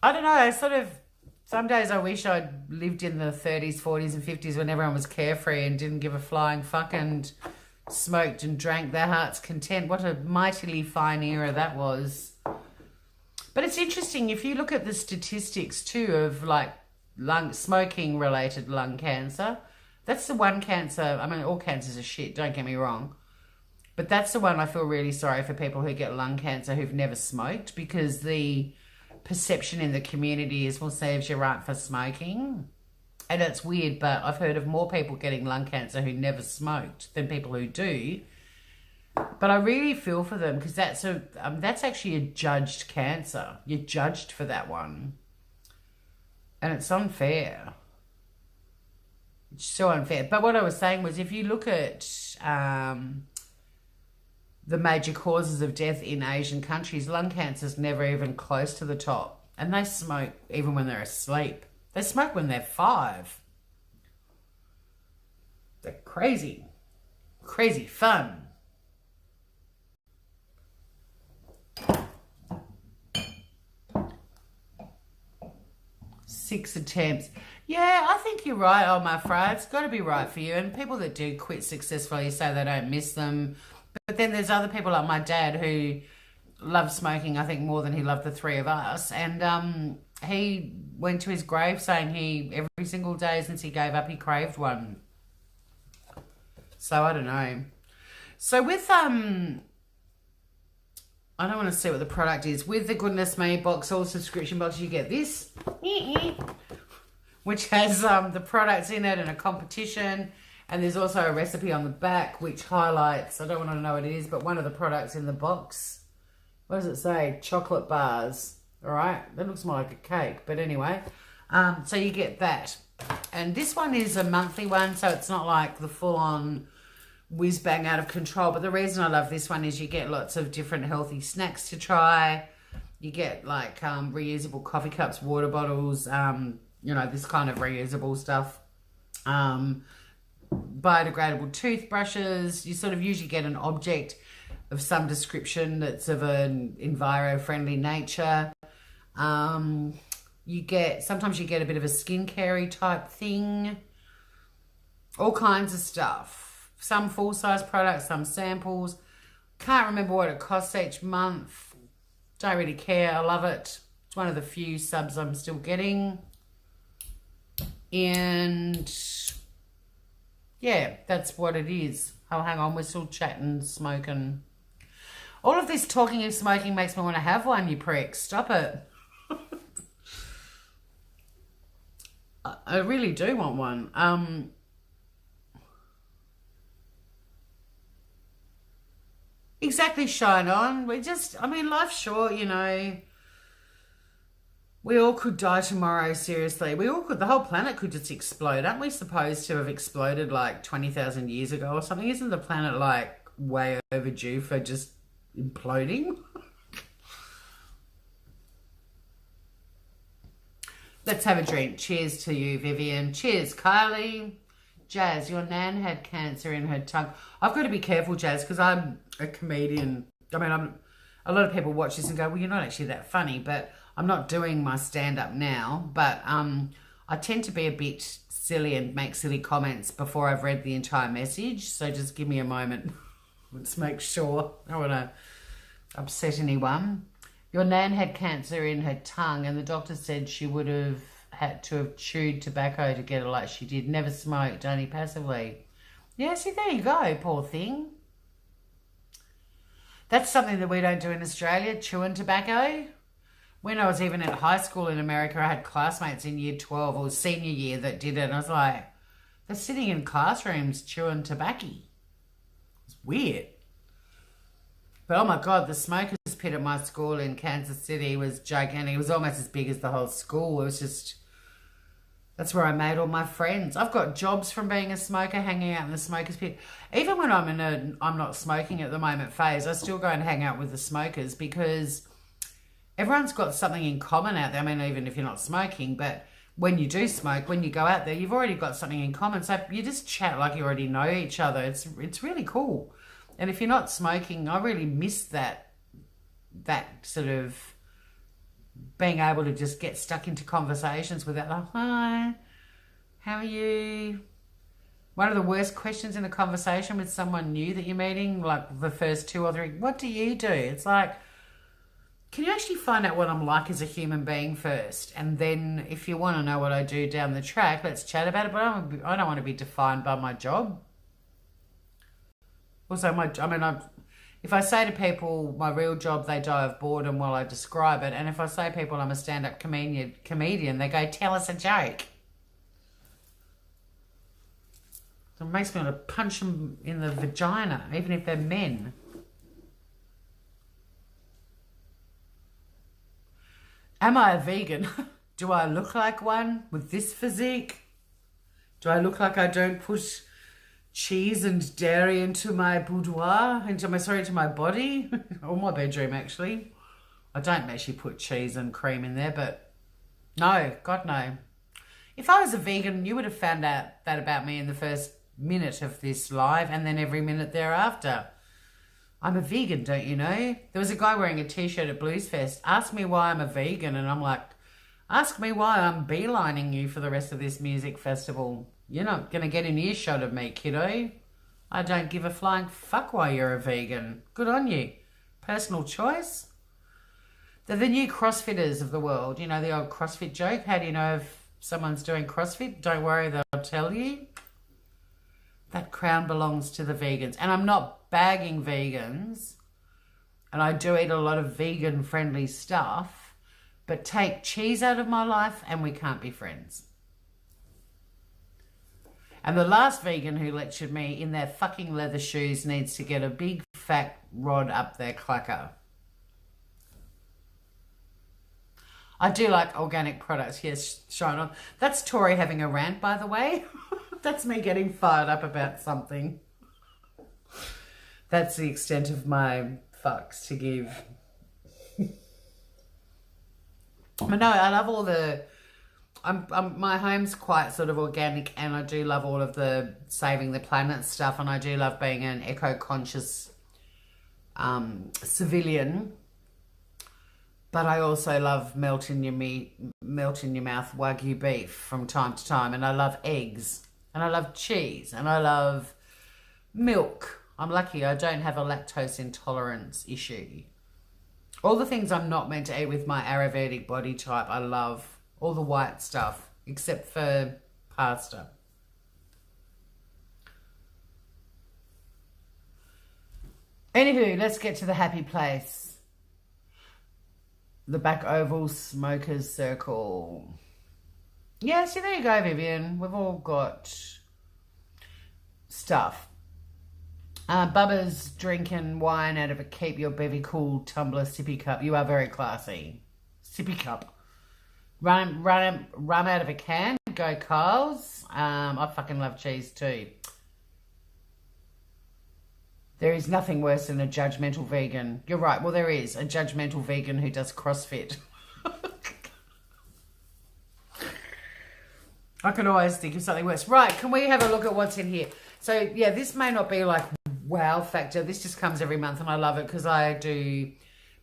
I don't know, some days I wish I'd lived in the 30s, 40s and 50s when everyone was carefree and didn't give a flying fuck and smoked and drank their heart's content. What a mightily fine era that was. But it's interesting, if you look at the statistics too of like smoking-related lung cancer, that's the one cancer, I mean, all cancers are shit, don't get me wrong. But that's the one I feel really sorry for people who get lung cancer who've never smoked, because the perception in the community is, well, saves you right for smoking. And it's weird, but I've heard of more people getting lung cancer who never smoked than people who do. But I really feel for them, because that's actually a judged cancer. You're judged for that one. And it's unfair. It's so unfair. But what I was saying was, if you look at the major causes of death in Asian countries, lung cancer's never even close to the top. And they smoke even when they're asleep. They smoke when they're 5. They're crazy. Crazy fun. Six attempts. Yeah, I think you're right, oh my friend. It's got to be right for you. And people that do quit successfully say they don't miss them. But then there's other people like my dad who loved smoking, I think, more than he loved the three of us. And he went to his grave saying every single day since he gave up, he craved one. So I don't know. So with, I don't want to see what the product is. With the Goodness Me box or subscription box, you get this, which has the products in it and a competition. And there's also a recipe on the back which highlights, I don't want to know what it is, but one of the products in the box. What does it say? Chocolate bars. All right. That looks more like a cake. But anyway, so you get that. And this one is a monthly one, so it's not like the full-on whiz-bang out of control. But the reason I love this one is you get lots of different healthy snacks to try. You get like reusable coffee cups, water bottles, you know, this kind of reusable stuff. biodegradable toothbrushes. You sort of usually get an object of some description that's of an enviro-friendly nature. Sometimes you get a bit of a skincare type thing. All kinds of stuff. Some full-size products, some samples. Can't remember what it costs each month. Don't really care. I love it. It's one of the few subs I'm still getting. And yeah, that's what it is. Oh, hang on. We're still chatting, smoking. All of this talking of smoking makes me want to have one, you prick. Stop it. I really do want one. Exactly, shine on. Life's short, you know. We all could die tomorrow, seriously. We all could. The whole planet could just explode. Aren't we supposed to have exploded like 20,000 years ago or something? Isn't the planet like way overdue for just imploding? Let's have a drink. Cheers to you, Vivian. Cheers, Kylie. Jazz, your nan had cancer in her tongue. I've got to be careful, Jazz, because I'm a comedian. A lot of people watch this and go, well, you're not actually that funny, but I'm not doing my stand-up now. But I tend to be a bit silly and make silly comments before I've read the entire message. So just give me a moment. Let's make sure. I don't want to upset anyone. Your nan had cancer in her tongue and the doctor said she would have had to have chewed tobacco to get it like she did. Never smoked, only passively. Yeah, see, there you go, poor thing. That's something that we don't do in Australia, chewing tobacco. When I was even at high school in America, I had classmates in year 12 or senior year that did it. And I was like, they're sitting in classrooms chewing tobacco. It's weird. But oh my God, the smokers pit at my school in Kansas City was gigantic. It was almost as big as the whole school. It was just, that's where I made all my friends. I've got jobs from being a smoker, hanging out in the smokers pit. Even when I'm in I'm not smoking at the moment phase, I still go and hang out with the smokers because everyone's got something in common out there. I mean, even if you're not smoking, but when you do smoke, when you go out there, you've already got something in common. So you just chat like you already know each other. It's really cool. And if you're not smoking, I really miss that sort of being able to just get stuck into conversations without like, hi, how are you? One of the worst questions in a conversation with someone new that you're meeting, like the first 2 or 3, what do you do? It's like, can you actually find out what I'm like as a human being first? And then if you want to know what I do down the track, let's chat about it. But I don't want to be defined by my job. Also, if I say to people my real job, they die of boredom while I describe it. And if I say to people I'm a stand-up comedian, they go, tell us a joke. So it makes me want to punch them in the vagina, even if they're men. Am I a vegan? Do I look like one with this physique? Do I look like I don't put cheese and dairy into my boudoir, into my body, or my bedroom actually? I don't actually put cheese and cream in there, but no, God no. If I was a vegan, you would have found out that about me in the first minute of this live and then every minute thereafter. I'm a vegan, don't you know? There was a guy wearing a t-shirt at Blues Fest. Ask me why I'm a vegan, and I'm like, ask me why I'm beelining you for the rest of this music festival. You're not going to get an earshot of me, kiddo. I don't give a flying fuck why you're a vegan. Good on you. Personal choice. They're the new CrossFitters of the world. You know, the old CrossFit joke. How do you know if someone's doing CrossFit? Don't worry, they'll tell you. That crown belongs to the vegans. And I'm not bagging vegans. And I do eat a lot of vegan-friendly stuff. But take cheese out of my life and we can't be friends. And the last vegan who lectured me in their fucking leather shoes needs to get a big fat rod up their clacker. I do like organic products. Yes, shine on. That's Tori having a rant, by the way. That's me getting fired up about something. That's the extent of my fucks to give. But no, I love all the my home's quite sort of organic, and I do love all of the saving the planet stuff, and I do love being an eco-conscious civilian. But I also love melt in your mouth Wagyu beef from time to time, and I love eggs, and I love cheese, and I love milk. I'm lucky I don't have a lactose intolerance issue. All the things I'm not meant to eat with my Ayurvedic body type, I love. All the white stuff, except for pasta. Anywho, let's get to the happy place. The back oval smokers circle. Yeah, so there you go, Vivian. We've all got stuff. Bubba's drinking wine out of a keep your bevy cool tumbler sippy cup. You are very classy. Sippy cup. Run out of a can. Go Kyles. I fucking love cheese too. There is nothing worse than a judgmental vegan. You're right. Well, there is a judgmental vegan who does CrossFit. I can always think of something worse. Right, can we have a look at what's in here? So, yeah, this may not be like wow factor. This just comes every month and I love it because I do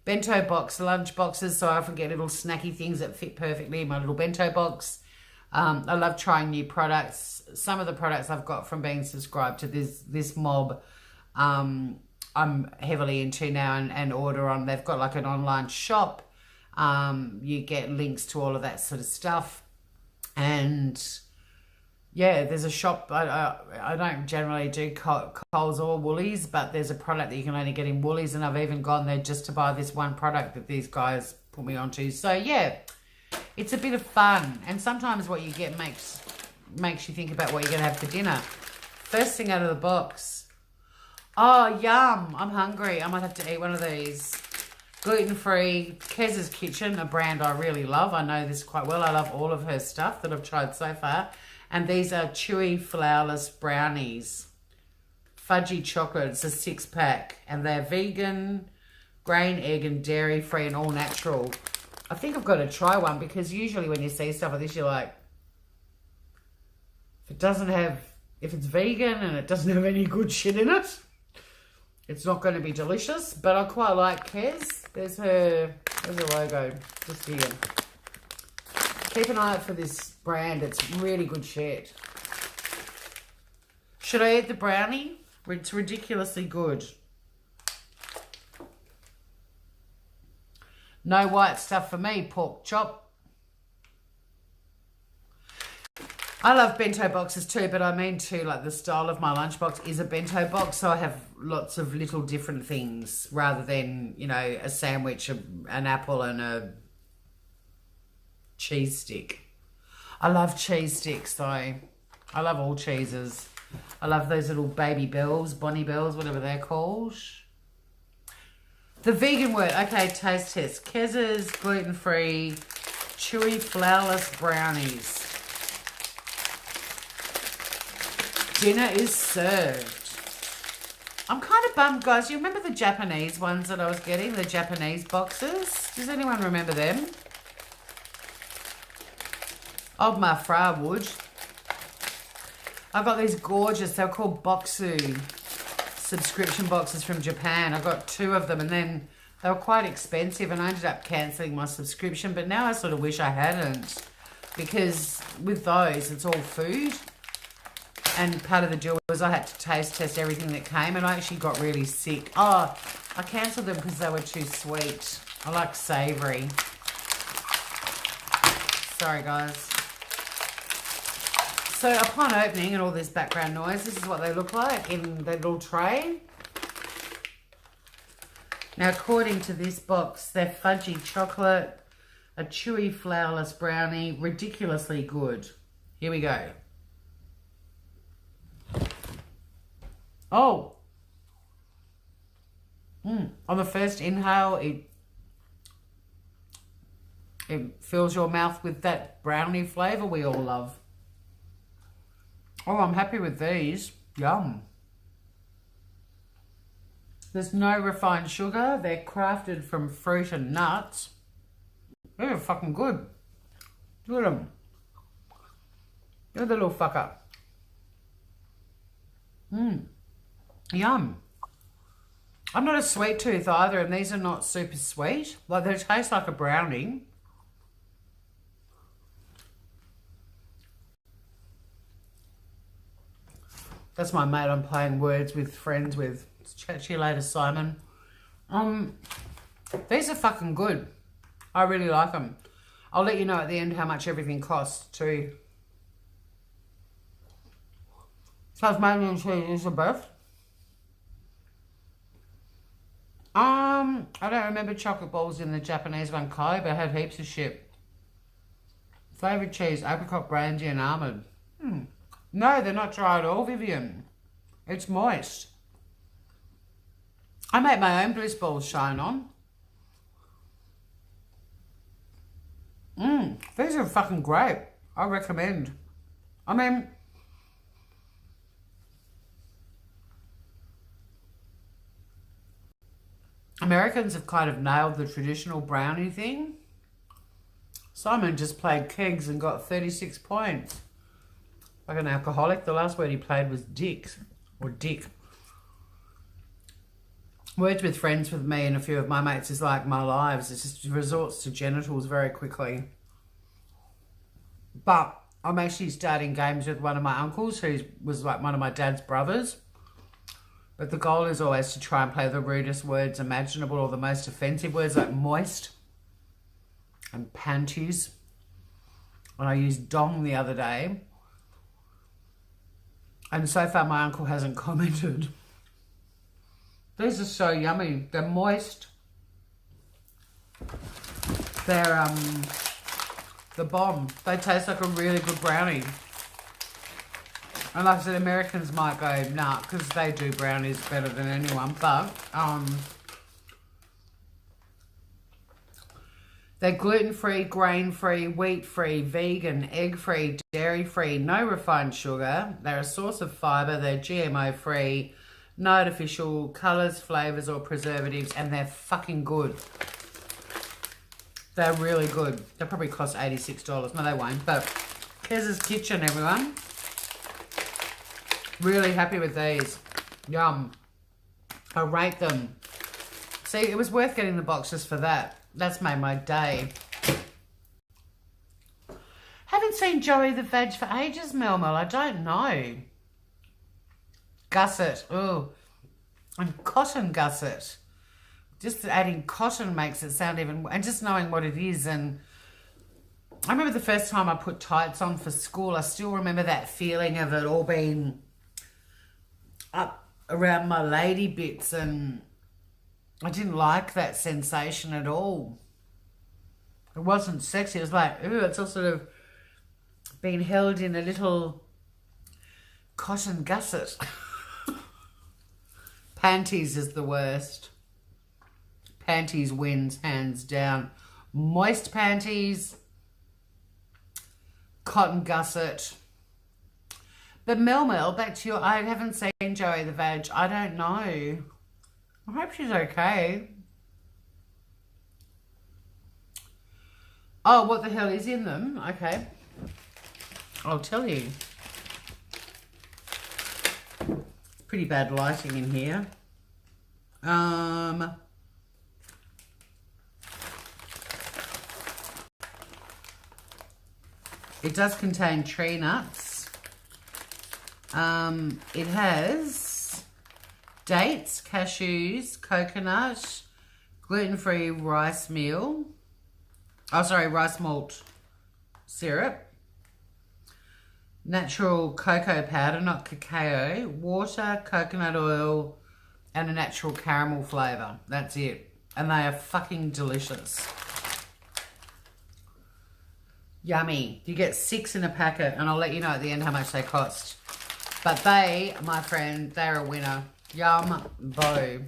bento box lunch boxes, so I often get little snacky things that fit perfectly in my little bento box. I love trying new products. Some of the products I've got from being subscribed to this mob, I'm heavily into now and order on. They've got like an online shop. You get links to all of that sort of stuff. And yeah, there's a shop. I don't generally do Coles or Woolies, but there's a product that you can only get in Woolies, and I've even gone there just to buy this one product that these guys put me onto. So yeah, it's a bit of fun, and sometimes what you get makes you think about what you're gonna have for dinner. First thing out of the box. Oh, yum! I'm hungry. I might have to eat one of these. Gluten-free, Kez's Kitchen, a brand I really love. I know this quite well. I love all of her stuff that I've tried so far. And these are chewy, flourless brownies. Fudgy chocolate. It's a 6-pack. And they're vegan, grain, egg, and dairy-free and all natural. I think I've got to try one because usually when you see stuff like this, you're like, if it's vegan and it doesn't have any good shit in it, it's not going to be delicious, but I quite like Kez. There's her logo, just here. Keep an eye out for this brand. It's really good shit. Should I eat the brownie? It's ridiculously good. No white stuff for me, pork chop. I love bento boxes too, but I mean too, like the style of my lunchbox is a bento box, so I have lots of little different things rather than, you know, a sandwich, an apple and a cheese stick. I love cheese sticks though. I love all cheeses. I love those little baby bells, Bonnie bells, whatever they're called. The vegan word, okay, taste test. Kez's gluten-free, chewy, flourless brownies. Dinner is served. I'm kind of bummed, guys. You remember the Japanese ones that I was getting? The Japanese boxes? Does anyone remember them? Old my fra would. I got these gorgeous, they're called Boxu subscription boxes from Japan. I got 2 of them and then they were quite expensive and I ended up cancelling my subscription. But now I sort of wish I hadn't, because with those, it's all food. And part of the deal was I had to taste test everything that came, and I actually got really sick. Oh, I cancelled them because they were too sweet. I like savoury. Sorry, guys. So upon opening and all this background noise, this is what they look like in their little tray. Now, according to this box, they're fudgy chocolate, a chewy flourless brownie, ridiculously good. Here we go. Oh, on the first inhale, it fills your mouth with that brownie flavour we all love. Oh, I'm happy with these. Yum. There's no refined sugar. They're crafted from fruit and nuts. They're fucking good. Look at them. You're the little fucker. Yum. I'm not a sweet tooth either, and these are not super sweet. Like, they taste like a brownie. That's my mate I'm playing words with, friends with. Chat to you later, Simon. These are fucking good. I really like them. I'll let you know at the end how much everything costs too. Tasmanian cheese is the best. I don't remember chocolate balls in the Japanese one, Kai, but I had heaps of shit. Flavoured cheese, apricot, brandy and almond. No, they're not dry at all, Vivian. It's moist. I make my own bliss balls shine on. These are fucking great. I recommend. I mean, Americans have kind of nailed the traditional brownie thing. Simon just played kegs and got 36 points. Like an alcoholic. The last word he played was dicks. Or dick. Words with friends with me and a few of my mates is like my lives. It just resorts to genitals very quickly. But I'm actually starting games with one of my uncles who was like one of my dad's brothers. But the goal is always to try and play the rudest words imaginable or the most offensive words like moist and panties. And I used dong the other day. And so far my uncle hasn't commented. These are so yummy. They're moist. They're the bomb. They taste like a really good brownie. And like I said, Americans might go, nah, because they do brownies better than anyone. But they're gluten-free, grain-free, wheat-free, vegan, egg-free, dairy-free, no refined sugar. They're a source of fibre. They're GMO-free, no artificial colours, flavours or preservatives, and they're fucking good. They're really good. They probably cost $86. No, they won't. But Kez's Kitchen, everyone. Really happy with these. Yum. I rate them. See, it was worth getting the box just for that. That's made my day. Haven't seen Joey the Veg for ages, Mel. I don't know. Gusset. Ooh. And cotton gusset. Just adding cotton makes it sound even... And just knowing what it is. And I remember the first time I put tights on for school, I still remember that feeling of it all being up around my lady bits, and I didn't like that sensation at all. It wasn't sexy. It was like, ooh, it's all sort of being held in a little cotton gusset. Panties is the worst. Panties wins, hands down. Moist panties, cotton gusset. But Mel, back to your... I haven't seen Joey the Veg. I don't know. I hope she's okay. Oh, what the hell is in them? Okay. I'll tell you. It's pretty bad lighting in here. It does contain tree nuts. It has dates, cashews, coconut, gluten-free rice meal. Oh, sorry, rice malt syrup. Natural cocoa powder, not cacao. Water, coconut oil, and a natural caramel flavour. That's it. And they are fucking delicious. Yummy. You get 6 in a packet, and I'll let you know at the end how much they cost. But they, my friend, they're a winner. Yum, bo.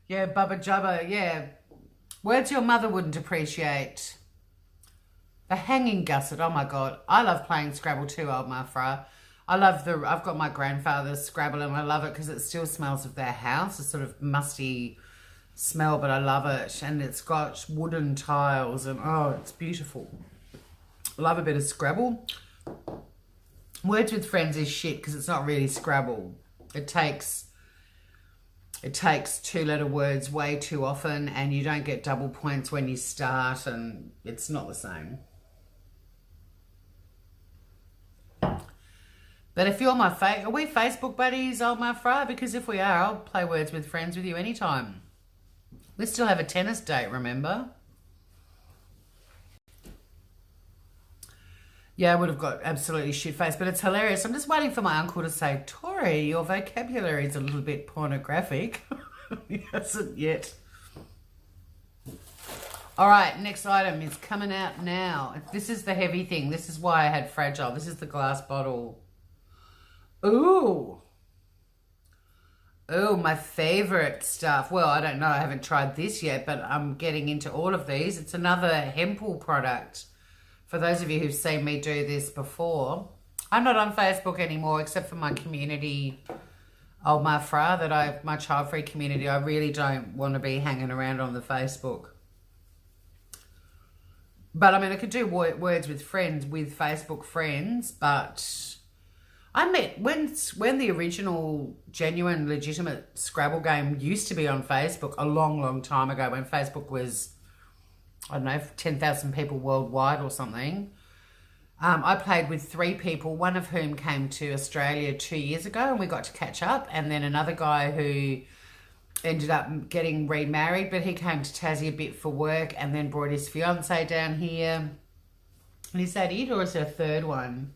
Yeah, Bubba Jubba, yeah. Words your mother wouldn't appreciate. The hanging gusset, oh my God. I love playing Scrabble too, old Mafra. I've got my grandfather's Scrabble and I love it because it still smells of their house. A sort of musty smell, but I love it. And it's got wooden tiles and oh, it's beautiful. Love a bit of Scrabble. Words with Friends is shit because it's not really Scrabble. It takes 2-letter words way too often and you don't get double points when you start and it's not the same. But if you're are we Facebook buddies, old Mafra? Because if we are, I'll play Words with Friends with you anytime. We still have a tennis date, remember? Yeah, I would have got absolutely shit-faced, but it's hilarious. I'm just waiting for my uncle to say, Tori, your vocabulary is a little bit pornographic. He hasn't yet. All right, next item is coming out now. This is the heavy thing. This is why I had Fragile. This is the glass bottle. Ooh. Oh, my favorite stuff. Well, I don't know. I haven't tried this yet, but I'm getting into all of these. It's another Hempel product. For those of you who've seen me do this before, I'm not on Facebook anymore except for my community, Old Mafra, my child-free community. I really don't want to be hanging around on the Facebook. But I mean, I could do Words with Friends with Facebook friends, but I met, when the original genuine legitimate Scrabble game used to be on Facebook a long, long time ago when Facebook was, I don't know, 10,000 people worldwide or something. I played with 3 people, one of whom came to Australia 2 years ago and we got to catch up. And then another guy who ended up getting remarried, but he came to Tassie a bit for work and then brought his fiance down here. And is that it or is there a third one?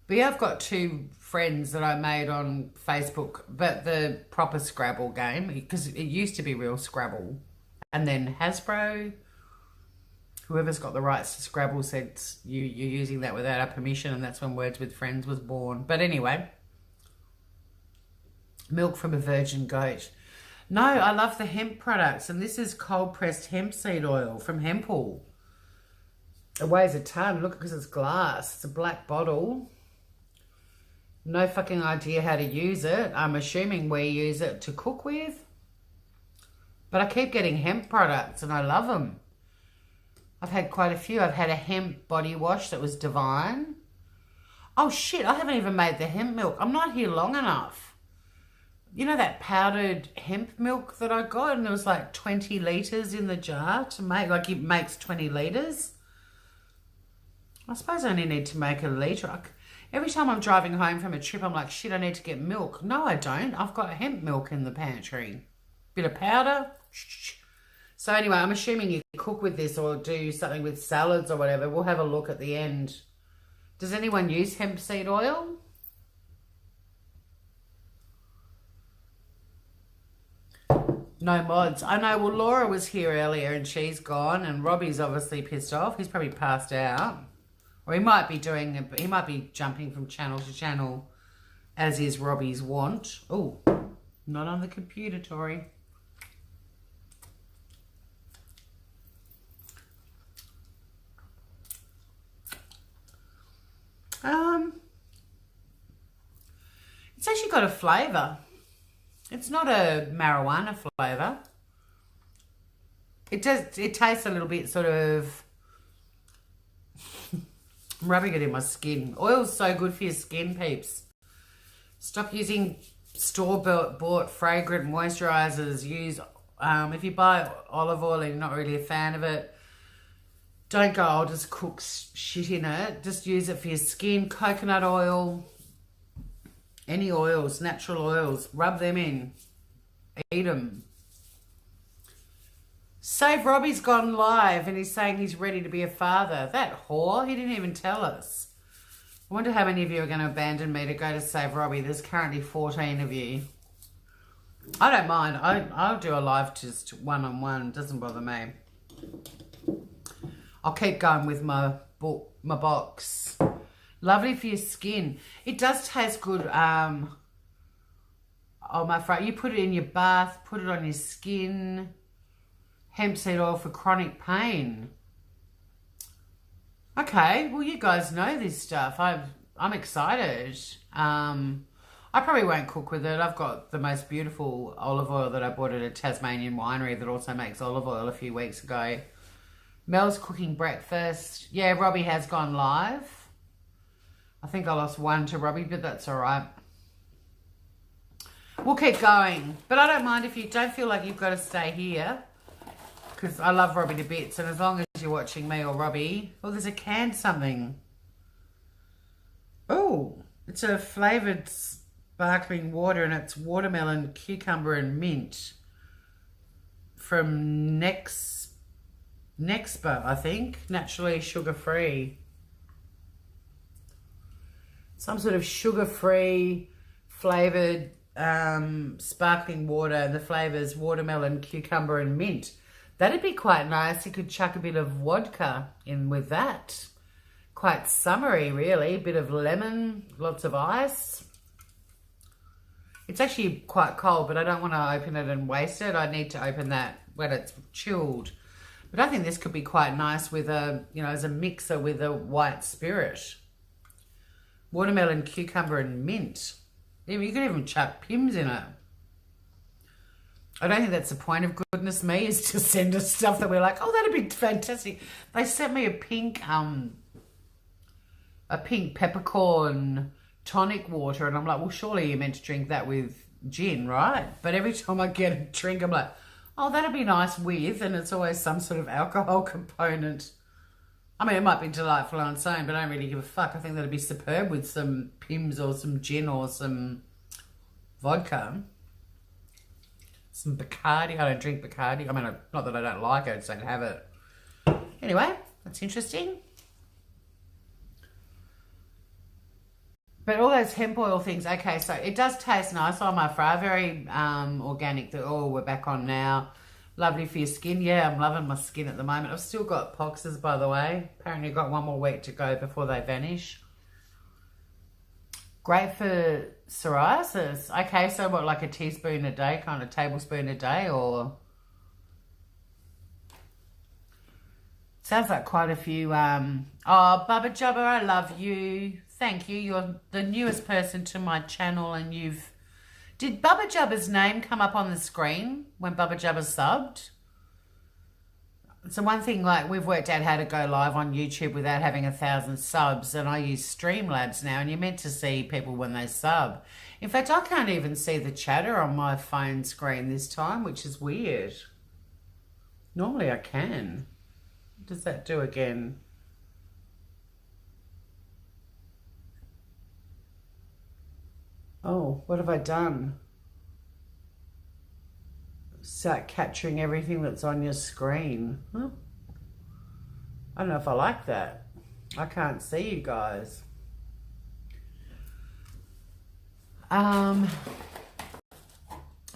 But yeah, I've got 2 friends that I made on Facebook, but the proper Scrabble game, because it used to be real Scrabble. And then Hasbro, whoever's got the rights to Scrabble said you're using that without our permission, and that's when Words with Friends was born. But anyway, milk from a virgin goat. No, I love the hemp products, and this is cold-pressed hemp seed oil from Hempel. It weighs a ton, look, because it's glass. It's a black bottle. No fucking idea how to use it. I'm assuming we use it to cook with. But I keep getting hemp products, and I love them. I've had quite a few. I've had a hemp body wash that was divine. Oh shit, I haven't even made the hemp milk. I'm not here long enough. You know that powdered hemp milk that I got and there was like 20 litres in the jar to make, like it makes 20 litres? I suppose I only need to make a litre. Every time I'm driving home from a trip, I'm like, shit, I need to get milk. No, I don't. I've got hemp milk in the pantry. Bit of powder. So anyway, I'm assuming you cook with this or do something with salads or whatever. We'll have a look at the end. Does anyone use hemp seed oil? No mods. I know, well, Laura was here earlier and she's gone and Robbie's obviously pissed off. He's probably passed out. Or he might be jumping from channel to channel as is Robbie's wont. Oh, not on the computer, Tori. It's actually got a flavour. It's not a marijuana flavour. It tastes a little bit sort of, I'm rubbing it in my skin. Oil's so good for your skin, peeps. Stop using store-bought fragrant moisturisers. Use, if you buy olive oil and you're not really a fan of it, don't go, I'll just cook shit in it. Just use it for your skin. Coconut oil, any oils, natural oils, rub them in. Eat them. Save Robbie's gone live and he's saying he's ready to be a father. That whore, he didn't even tell us. I wonder how many of you are going to abandon me to go to Save Robbie. There's currently 14 of you. I don't mind. I'll do a live just one-on-one. Doesn't bother me. I'll keep going with my box. Lovely for your skin. It does taste good. Oh, my friend, you put it in your bath, put it on your skin. Hemp seed oil for chronic pain. Okay, well, you guys know this stuff. I'm excited. I probably won't cook with it. I've got the most beautiful olive oil that I bought at a Tasmanian winery that also makes olive oil a few weeks ago. Mel's cooking breakfast. Yeah, Robbie has gone live. I think I lost one to Robbie, but that's all right. We'll keep going. But I don't mind if you don't feel like you've got to stay here, because I love Robbie to bits. And as long as you're watching me or Robbie... Oh, there's a canned something. Oh, it's a flavoured sparkling water, and it's watermelon, cucumber and mint from Nexpa, I think. Naturally sugar-free. Some sort of sugar-free flavoured sparkling water, and the flavours watermelon, cucumber and mint. That'd be quite nice. You could chuck a bit of vodka in with that. Quite summery, really. A bit of lemon, lots of ice. It's actually quite cold, but I don't want to open it and waste it. I need to open that when it's chilled. But I think this could be quite nice with a, you know, as a mixer with a white spirit. Watermelon, cucumber and mint. You could even chuck Pimm's in it. I don't think that's the point of Goodness Me, is to send us stuff that we're like, oh, that'd be fantastic. They sent me a pink peppercorn tonic water, and I'm like, well, surely you're meant to drink that with gin, right? But every time I get a drink, I'm like, oh, that'd be nice with, and it's always some sort of alcohol component. I mean, it might be delightful on its own, but I don't really give a fuck. I think that'd be superb with some Pimm's or some gin or some vodka. Some Bacardi. I don't drink Bacardi. I mean, not that I don't like it, I just don't have it. Anyway, that's interesting. But all those hemp oil things, okay, so it does taste nice on my fry. Very organic. Oh, we're back on now. Lovely for your skin. Yeah, I'm loving my skin at the moment. I've still got poxes, by the way. Apparently I've got one more week to go before they vanish. Great for psoriasis. Okay, so what, like a teaspoon a day, kind of tablespoon a day, or... Sounds like quite a few... Oh, Bubba Jubba, I love you. Thank you. You're the newest person to my channel, and you've... Did Bubba Jubba's name come up on the screen when Bubba Jubba subbed? So one thing, like, we've worked out how to go live on YouTube without having 1,000 subs, and I use Streamlabs now, and you're meant to see people when they sub. In fact, I can't even see the chatter on my phone screen this time, which is weird. Normally I can. What does that do again? Oh, what have I done? Start capturing everything that's on your screen. Huh? I don't know if I like that. I can't see you guys.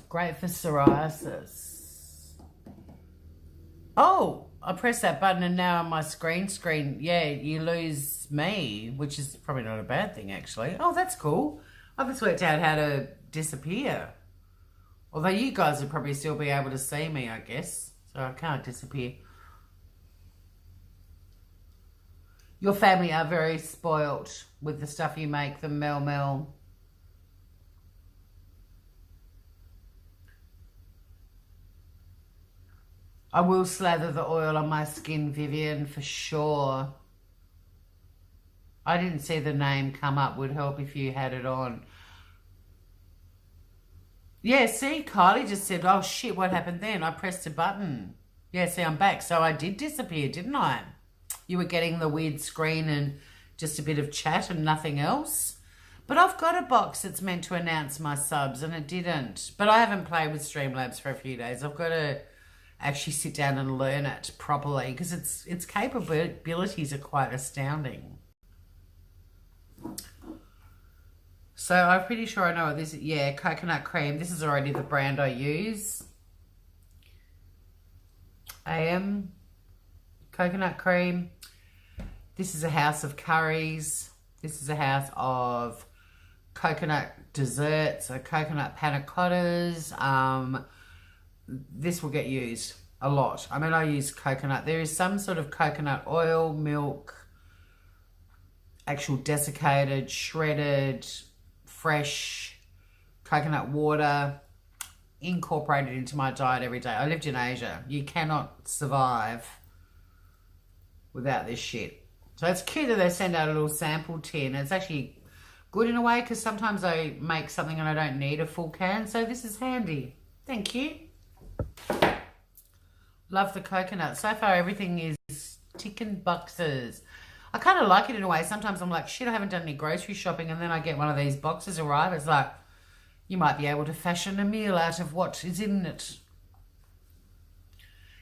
Great for psoriasis. Oh, I press that button and now on my screen, yeah, you lose me, which is probably not a bad thing, actually. Oh, that's cool. I've just worked out how to disappear. Although you guys would probably still be able to see me, I guess. So I can't disappear. Your family are very spoilt with the stuff you make, the Mel. I will slather the oil on my skin, Vivian, for sure. I didn't see the name come up. Would help if you had it on. Yeah, see, Kylie just said, oh shit, what happened then? I pressed a button. Yeah, see, I'm back. So I did disappear, didn't I? You were getting the weird screen and just a bit of chat and nothing else. But I've got a box that's meant to announce my subs and it didn't. But I haven't played with Streamlabs for a few days. I've got to actually sit down and learn it properly because its capabilities are quite astounding. So I'm pretty sure I know what this is. Yeah, coconut cream. This is already the brand I use. AM coconut cream. This is a house of curries. This is a house of coconut desserts, so coconut panna cottas. This will get used a lot. I mean, I use coconut. There is some sort of coconut oil, milk, actual desiccated, shredded, fresh coconut water, incorporated into my diet every day. I lived in Asia. You cannot survive without this shit. So it's cute that they send out a little sample tin. It's actually good in a way because sometimes I make something and I don't need a full can. So this is handy. Thank you. Love the coconut. So far everything is ticking boxes. I kind of like it in a way. Sometimes I'm like, shit, I haven't done any grocery shopping, and then I get one of these boxes arrive. It's like, you might be able to fashion a meal out of what is in it.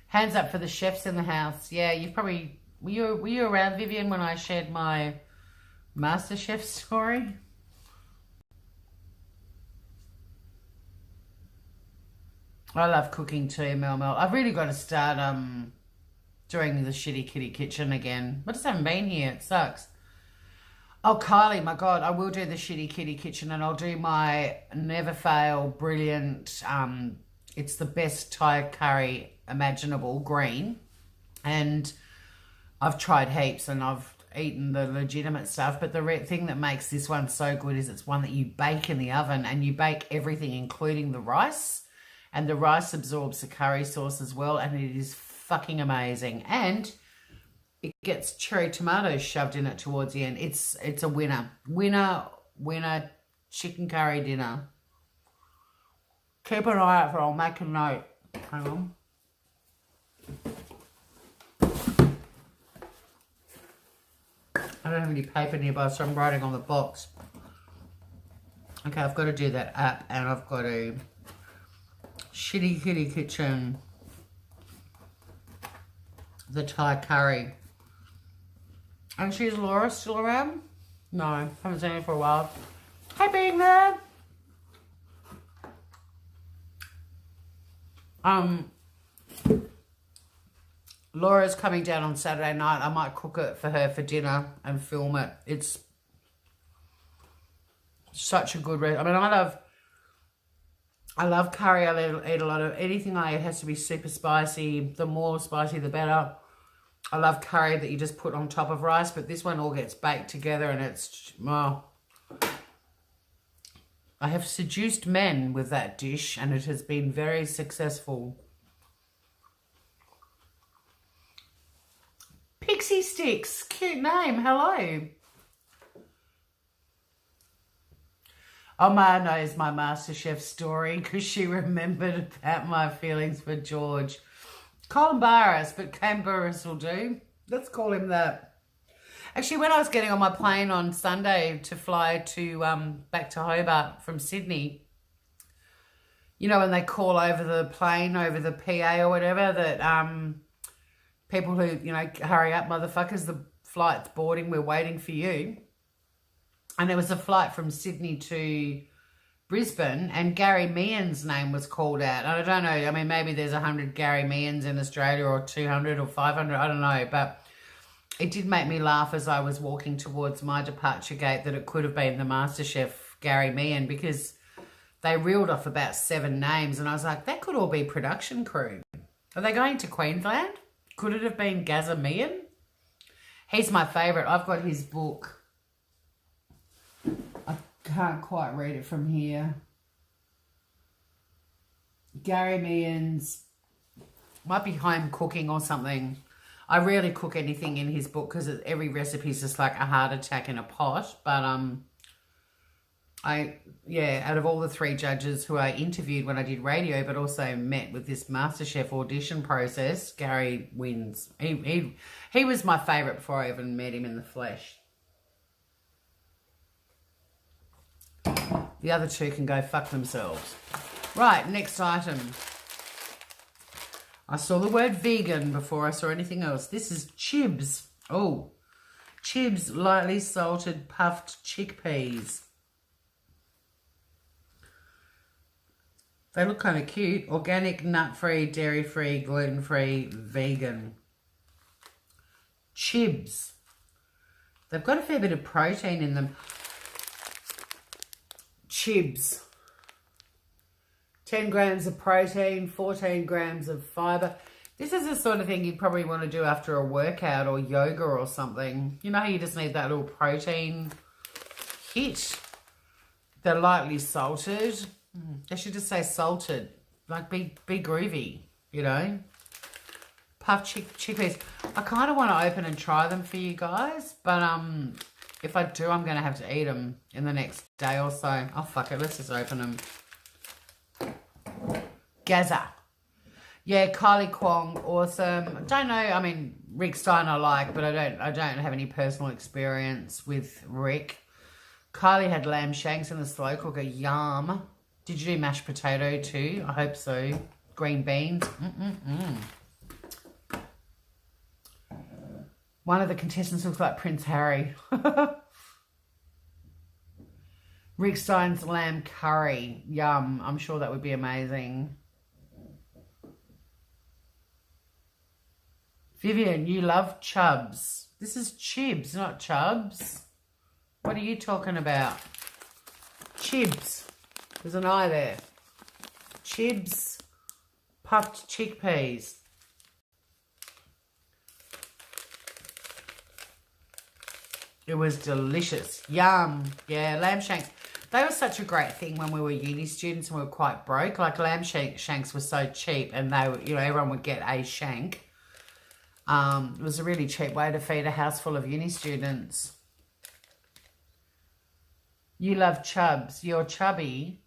Hands up for the chefs in the house. Yeah, you probably... Were you around, Vivian, when I shared my MasterChef story? I love cooking too, Mel. I've really got to start doing the Shitty Kitty Kitchen again. I just haven't been here. It sucks. Oh, Kylie, my God, I will do the Shitty Kitty Kitchen, and I'll do my never fail, brilliant, it's the best Thai curry imaginable, green. And I've tried heaps and I've eaten the legitimate stuff, but the thing that makes this one so good is it's one that you bake in the oven, and you bake everything, including the rice. And the rice absorbs the curry sauce as well, and it is fucking amazing. And it gets cherry tomatoes shoved in it towards the end. It's a winner. Winner chicken curry dinner. Keep an eye out for it. I'll make a note. Hang on. I don't have any paper nearby, so I'm writing on the box. Okay, I've got to do that app, and I've got to... Shitty Kitty Kitchen, the Thai curry. Actually, is Laura still around? No, haven't seen her for a while. Hey, being there. Laura's coming down on Saturday night. I might cook it for her for dinner and film it. It's such a good I mean, I love curry. I eat a lot of... Anything I eat has to be super spicy. The more spicy, the better. I love curry that you just put on top of rice, but this one all gets baked together, and it's... Oh. I have seduced men with that dish, and it has been very successful. Pixie Sticks. Cute name. Hello. Oma knows my MasterChef story because she remembered about my feelings for George. Call him Barris, but Cam Burris will do. Let's call him that. Actually, when I was getting on my plane on Sunday to fly to back to Hobart from Sydney, you know, when they call over the plane, over the PA or whatever, that people who, you know, hurry up, motherfuckers, the flight's boarding, we're waiting for you. And there was a flight from Sydney to Brisbane, and Gary Meehan's name was called out. And I don't know, I mean, maybe there's 100 Gary Meehan's in Australia, or 200 or 500, I don't know. But it did make me laugh as I was walking towards my departure gate that it could have been the MasterChef Gary Meehan, because they reeled off about 7 names. And I was like, that could all be production crew. Are they going to Queensland? Could it have been Gazza Meehan? He's my favourite. I've got his book. I can't quite read it from here. Gary Meehan's, might be home cooking or something. I rarely cook anything in his book because every recipe is just like a heart attack in a pot. But out of all the 3 judges who I interviewed when I did radio, but also met with this MasterChef audition process, Gary wins. He was my favourite before I even met him in the flesh. The other 2 can go fuck themselves. Right, next item. I saw the word vegan before I saw anything else. This is Chibs. Oh, Chibs lightly salted puffed chickpeas. They look kind of cute. Organic, nut-free, dairy-free, gluten-free, vegan. Chibs. They've got a fair bit of protein in them. Chibs. 10 grams of protein, 14 grams of fibre. This is the sort of thing you'd probably want to do after a workout or yoga or something. You know how you just need that little protein hit? They're lightly salted. They should just say salted. Like, be groovy, you know. Puffed chickpeas. I kind of want to open and try them for you guys. But if I do, I'm going to have to eat them in the next day or so. Oh, fuck it. Let's just open them. Gaza. Yeah, Kylie Kwong, awesome. Don't know. I mean, Rick Stein I like, but I don't have any personal experience with Rick. Kylie had lamb shanks in the slow cooker. Yum. Did you do mashed potato too? I hope so. Green beans. One of the contestants looks like Prince Harry. Rick Stein's lamb curry. Yum. I'm sure that would be amazing. Vivian, you love chubs. This is chibs, not chubs. What are you talking about? Chibs. There's an eye there. Chibs. Puffed chickpeas. It was delicious. Yum. Yeah, lamb shanks. They were such a great thing when we were uni students and we were quite broke. Like, lamb shanks were so cheap and they were, you know, everyone would get a shank. It was a really cheap way to feed a house full of uni students. You love chubs. You're chubby.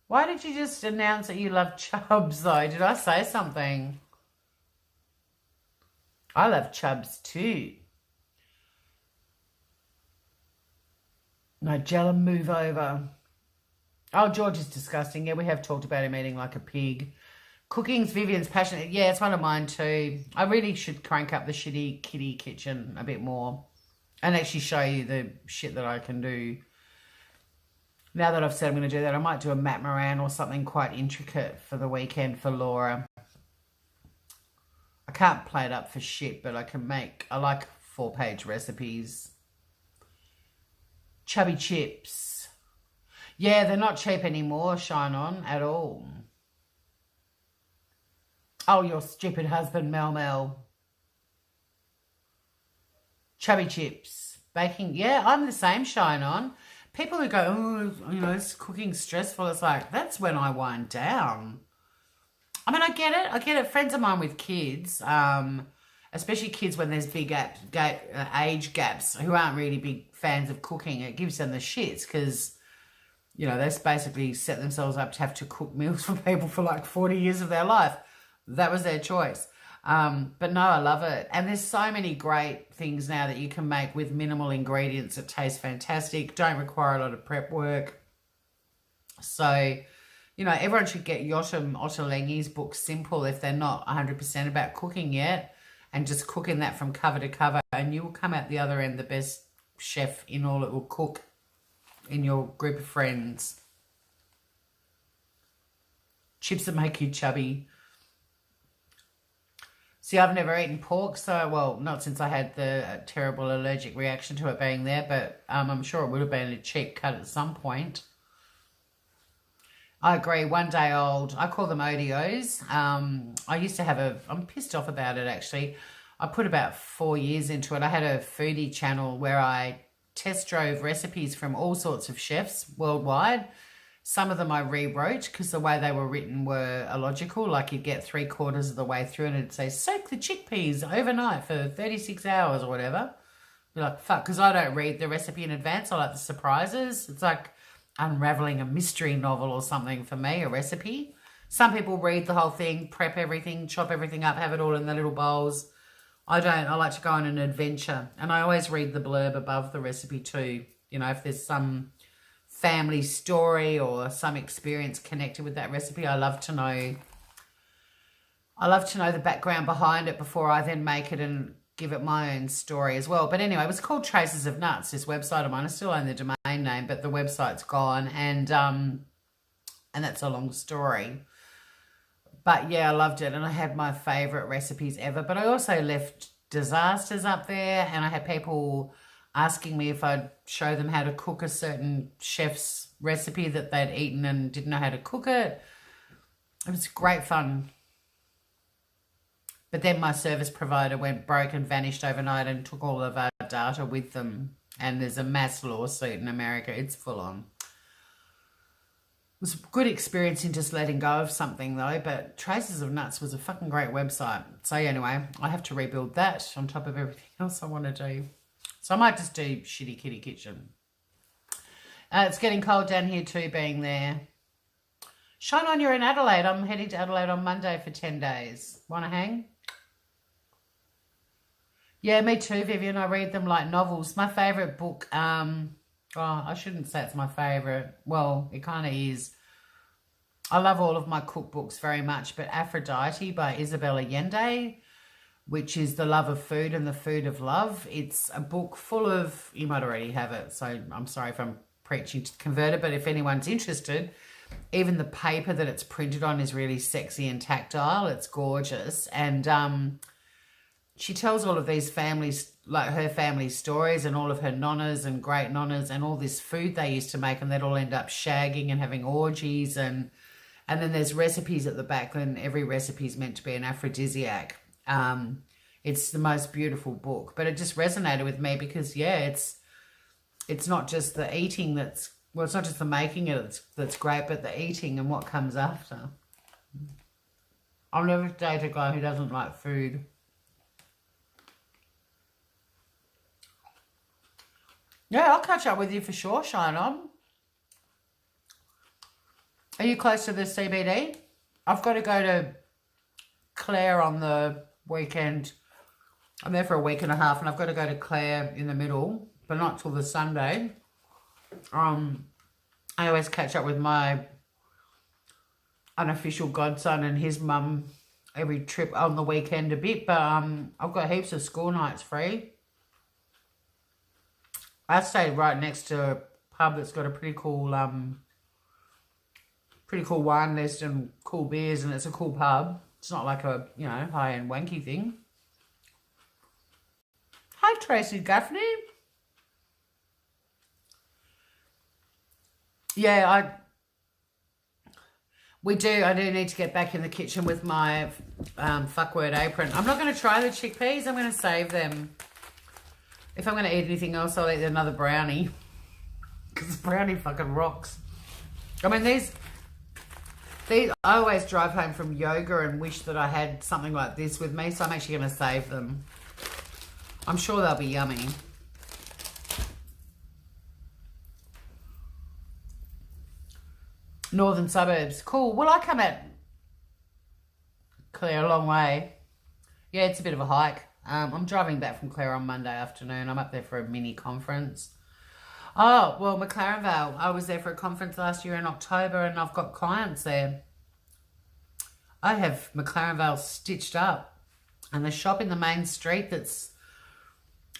Why did you just announce that you love chubs, though? Did I say something? I love chubs, too. Nigella, move over. Oh, George is disgusting. Yeah, we have talked about him eating like a pig. Cooking's Vivian's passion. Yeah, it's one of mine too. I really should crank up the shitty kitty kitchen a bit more and actually show you the shit that I can do. Now that I've said I'm going to do that, I might do a Matt Moran or something quite intricate for the weekend for Laura. I can't play it up for shit, but I like 4-page recipes. Chubby chips. Yeah, they're not cheap anymore, Shine On, at all. Oh, your stupid husband, Mel. Chubby chips. Baking. Yeah, I'm the same, Shine On. People who go, oh, you know, it's cooking stressful. It's like, that's when I wind down. I mean, I get it. Friends of mine with kids, especially kids when there's big age gaps who aren't really big fans of cooking, it gives them the shits because, you know, they've basically set themselves up to have to cook meals for people for like 40 years of their life. That was their choice. But no, I love it. And there's so many great things now that you can make with minimal ingredients that taste fantastic, don't require a lot of prep work. So, you know, everyone should get Yotam Ottolenghi's book, Simple, if they're not 100% about cooking yet, and just cooking that from cover to cover, and you will come out the other end the best chef in all it will cook in your group of friends. Chips that make you chubby. See, I've never eaten pork, so, well, not since I had the terrible allergic reaction to it being there, but I'm sure it would have been a cheap cut at some point. I agree, 1 day old. I call them ODOs. I used to have I'm pissed off about it, actually. I put about 4 years into it. I had a foodie channel where I test drove recipes from all sorts of chefs worldwide. Some of them I rewrote because the way they were written were illogical. Like, you'd get 3/4 of the way through and it'd say, soak the chickpeas overnight for 36 hours or whatever. Be like, fuck, because I don't read the recipe in advance. I like the surprises. It's like unraveling a mystery novel or something for me, a recipe. Some people read the whole thing, prep everything, chop everything up, have it all in the little bowls. I don't. I like to go on an adventure. And I always read the blurb above the recipe too. You know, if there's some family story or some experience connected with that recipe, I love to know the background behind it before I then make it and give it my own story as well. But anyway, it was called Traces of Nuts, this website of mine. I still own the domain name, but the website's gone, and that's a long story. But yeah, I loved it, and I had my favourite recipes ever. But I also left disasters up there, and I had people asking me if I'd show them how to cook a certain chef's recipe that they'd eaten and didn't know how to cook it. It was great fun. But then my service provider went broke and vanished overnight and took all of our data with them. And there's a mass lawsuit in America. It's full on. was a good experience in just letting go of something though, but Traces of Nuts was a fucking great website. So anyway, I have to rebuild that on top of everything else I want to do. So I might just do Shitty Kitty Kitchen. It's getting cold down here too, being there. Shine on, you're in Adelaide. I'm heading to Adelaide on Monday for 10 days. Want to hang? Yeah, me too, Vivian. I read them like novels. My favourite book, well, I shouldn't say it's my favourite. Well, it kind of is. I love all of my cookbooks very much, but Aphrodite by Isabel Allende, which is the love of food and the food of love. It's a book full of, you might already have it, so I'm sorry if I'm preaching to the converted, but if anyone's interested, even the paper that it's printed on is really sexy and tactile. It's gorgeous. And she tells all of these families, like her family stories and all of her nonnas and great nonnas and all this food they used to make, and they'd all end up shagging and having orgies. And then there's recipes at the back, and every recipe is meant to be an aphrodisiac. It's the most beautiful book, but it just resonated with me because, yeah, it's not just the eating that's, well, it's not just the making it that's great, but the eating and what comes after. I'll never date a guy who doesn't like food. Yeah, I'll catch up with you for sure, Shine On. Are you close to the CBD? I've got to go to Clare on the weekend. I'm there for a week and a half, and I've got to go to Clare in the middle, but not till the Sunday. I always catch up with my unofficial godson and his mum every trip on the weekend a bit, but I've got heaps of school nights free. I stayed right next to a pub that's got a pretty cool wine list and cool beers, and it's a cool pub. It's not like a, you know, high-end wanky thing. Hi, Tracy Gaffney. Yeah, I do need to get back in the kitchen with my fuckword apron. I'm not going to try the chickpeas. I'm going to save them. If I'm going to eat anything else, I'll eat another brownie. Because the brownie fucking rocks. I mean, these, I always drive home from yoga and wish that I had something like this with me. So I'm actually going to save them. I'm sure they'll be yummy. Northern suburbs. Cool. Well, I come at Clare a long way. Yeah, it's a bit of a hike. I'm driving back from Clare on Monday afternoon. I'm up there for a mini conference. Oh, well, McLaren Vale. I was there for a conference last year in October, and I've got clients there. I have McLaren Vale stitched up, and the shop in the main street that's,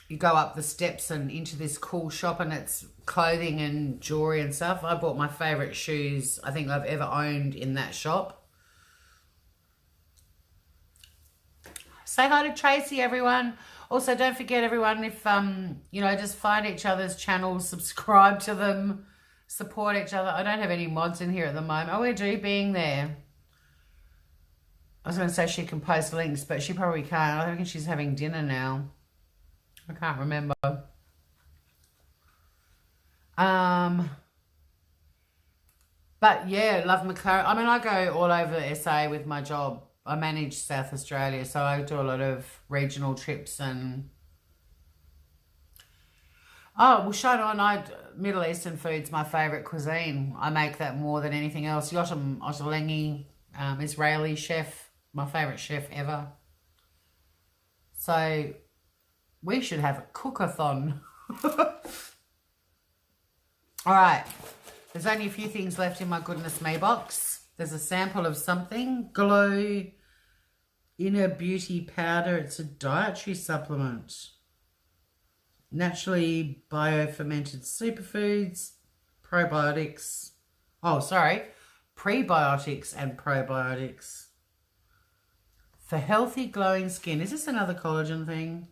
you go up the steps and into this cool shop, and it's clothing and jewelry and stuff. I bought my favourite shoes I think I've ever owned in that shop. Say hi to Tracy, everyone. Also, don't forget, everyone, if, you know, just find each other's channels, subscribe to them, support each other. I don't have any mods in here at the moment. Oh, we do, being there. I was going to say she can post links, but she probably can't. I think she's having dinner now. I can't remember. But yeah, love McLaren. I mean, I go all over SA with my job. I manage South Australia, so I do a lot of regional trips and... Oh, well, Shine On, Middle Eastern food's my favourite cuisine. I make that more than anything else. Yotam Ottolenghi, Israeli chef, my favourite chef ever. So we should have a cook-a-thon. All right, there's only a few things left in my goodness me box. There's a sample of something. Glow Inner Beauty Powder. It's a dietary supplement. Naturally bio-fermented superfoods. Probiotics. Oh, sorry. Prebiotics and probiotics. For healthy glowing skin. Is this another collagen thing?